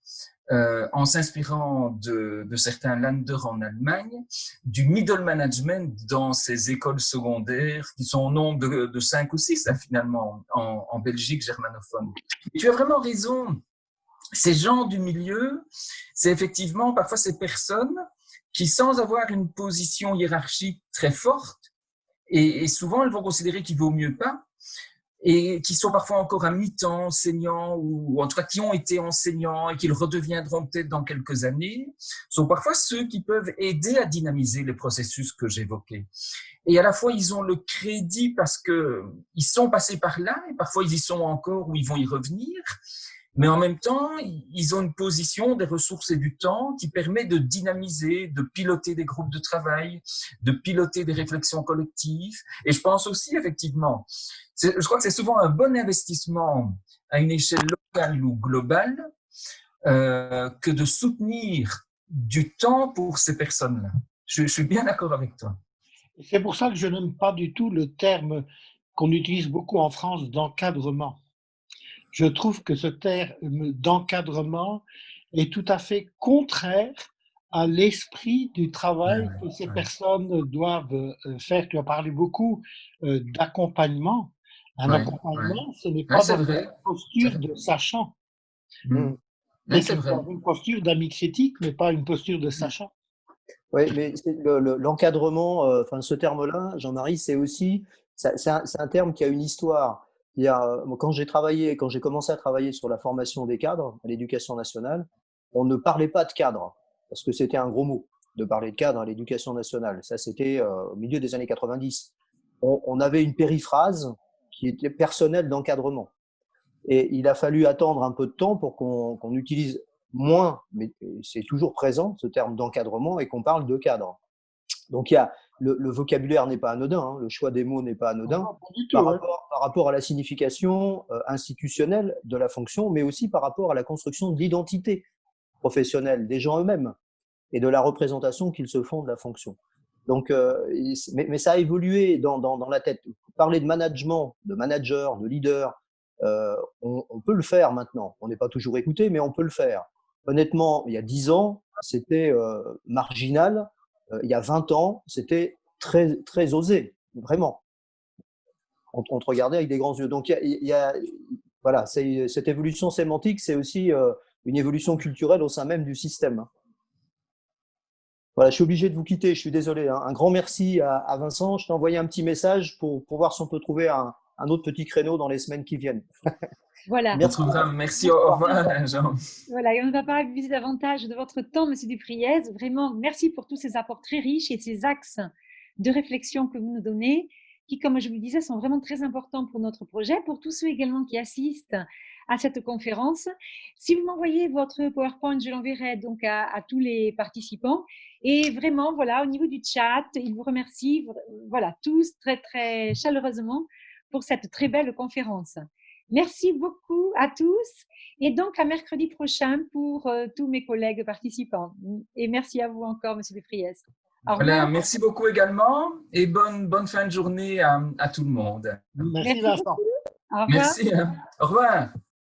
en s'inspirant de certains Länder en Allemagne, du middle management dans ces écoles secondaires qui sont au nombre de 5 ou 6 hein, finalement en Belgique germanophone. Et tu as vraiment raison, ces gens du milieu, c'est effectivement parfois ces personnes qui, sans avoir une position hiérarchique très forte, et souvent elles vont considérer qu'il vaut mieux pas, et qui sont parfois encore à mi-temps enseignants ou en tout cas qui ont été enseignants et qui le redeviendront peut-être dans quelques années, sont parfois ceux qui peuvent aider à dynamiser les processus que j'évoquais. Et à la fois, ils ont le crédit parce que ils sont passés par là et parfois ils y sont encore ou ils vont y revenir. Mais en même temps, ils ont une position, des ressources et du temps qui permet de dynamiser, de piloter des groupes de travail, de piloter des réflexions collectives. Et je pense aussi, effectivement, je crois que c'est souvent un bon investissement à une échelle locale ou globale que de soutenir du temps pour ces personnes-là. Je suis bien d'accord avec toi. C'est pour ça que je n'aime pas du tout le terme qu'on utilise beaucoup en France d'encadrement. Je trouve que ce terme d'encadrement est tout à fait contraire à l'esprit du travail que ces personnes doivent faire. Tu as parlé beaucoup d'accompagnement. Un accompagnement, ce n'est pas dans une posture de sachant. Mais c'est dans une posture d'amitié éthique, mais pas une posture de sachant. Oui, mais l'encadrement, enfin ce terme-là, Jean-Marie, c'est aussi, c'est un terme qui a une histoire. Quand j'ai commencé à travailler sur la formation des cadres à l'éducation nationale, on ne parlait pas de cadre, parce que c'était un gros mot de parler de cadre à l'éducation nationale. Ça, c'était au milieu des années 90. On avait une périphrase qui était personnelle d'encadrement. Et il a fallu attendre un peu de temps pour qu'on utilise moins, mais c'est toujours présent, ce terme d'encadrement, et qu'on parle de cadre. Donc, le vocabulaire n'est pas anodin, hein, le choix des mots n'est pas anodin par rapport à la signification institutionnelle de la fonction, mais aussi par rapport à la construction de l'identité professionnelle des gens eux-mêmes et de la représentation qu'ils se font de la fonction. Donc, mais ça a évolué dans la tête. Parler de management, de manager, de leader, on peut le faire maintenant. On n'est pas toujours écouté, mais on peut le faire. Honnêtement, il y a 10 ans, c'était marginal. Il y a 20 ans, c'était très, très osé, vraiment. On te regardait avec des grands yeux. Donc, voilà, cette évolution sémantique, c'est aussi une évolution culturelle au sein même du système. Voilà, je suis obligé de vous quitter, je suis désolé. Hein. Un grand merci à Vincent. Je t'ai envoyé un petit message pour voir si on peut trouver un autre petit créneau dans les semaines qui viennent. Voilà. Merci, au revoir, Jean. Voilà, et on ne va pas abuser davantage de votre temps, Monsieur Dupriez. Vraiment, merci pour tous ces apports très riches et ces axes de réflexion que vous nous donnez, qui, comme je vous le disais, sont vraiment très importants pour notre projet, pour tous ceux également qui assistent à cette conférence. Si vous m'envoyez votre PowerPoint, je l'enverrai donc à tous les participants. Et vraiment, voilà, au niveau du chat, ils vous remercient, voilà, tous très, très chaleureusement pour cette très belle conférence. Merci beaucoup à tous et donc à mercredi prochain pour tous mes collègues participants. Et merci à vous encore, Monsieur Dupriez. Voilà, merci beaucoup également et bonne fin de journée à tout le monde. Merci Vincent. Au revoir. Merci. Au revoir.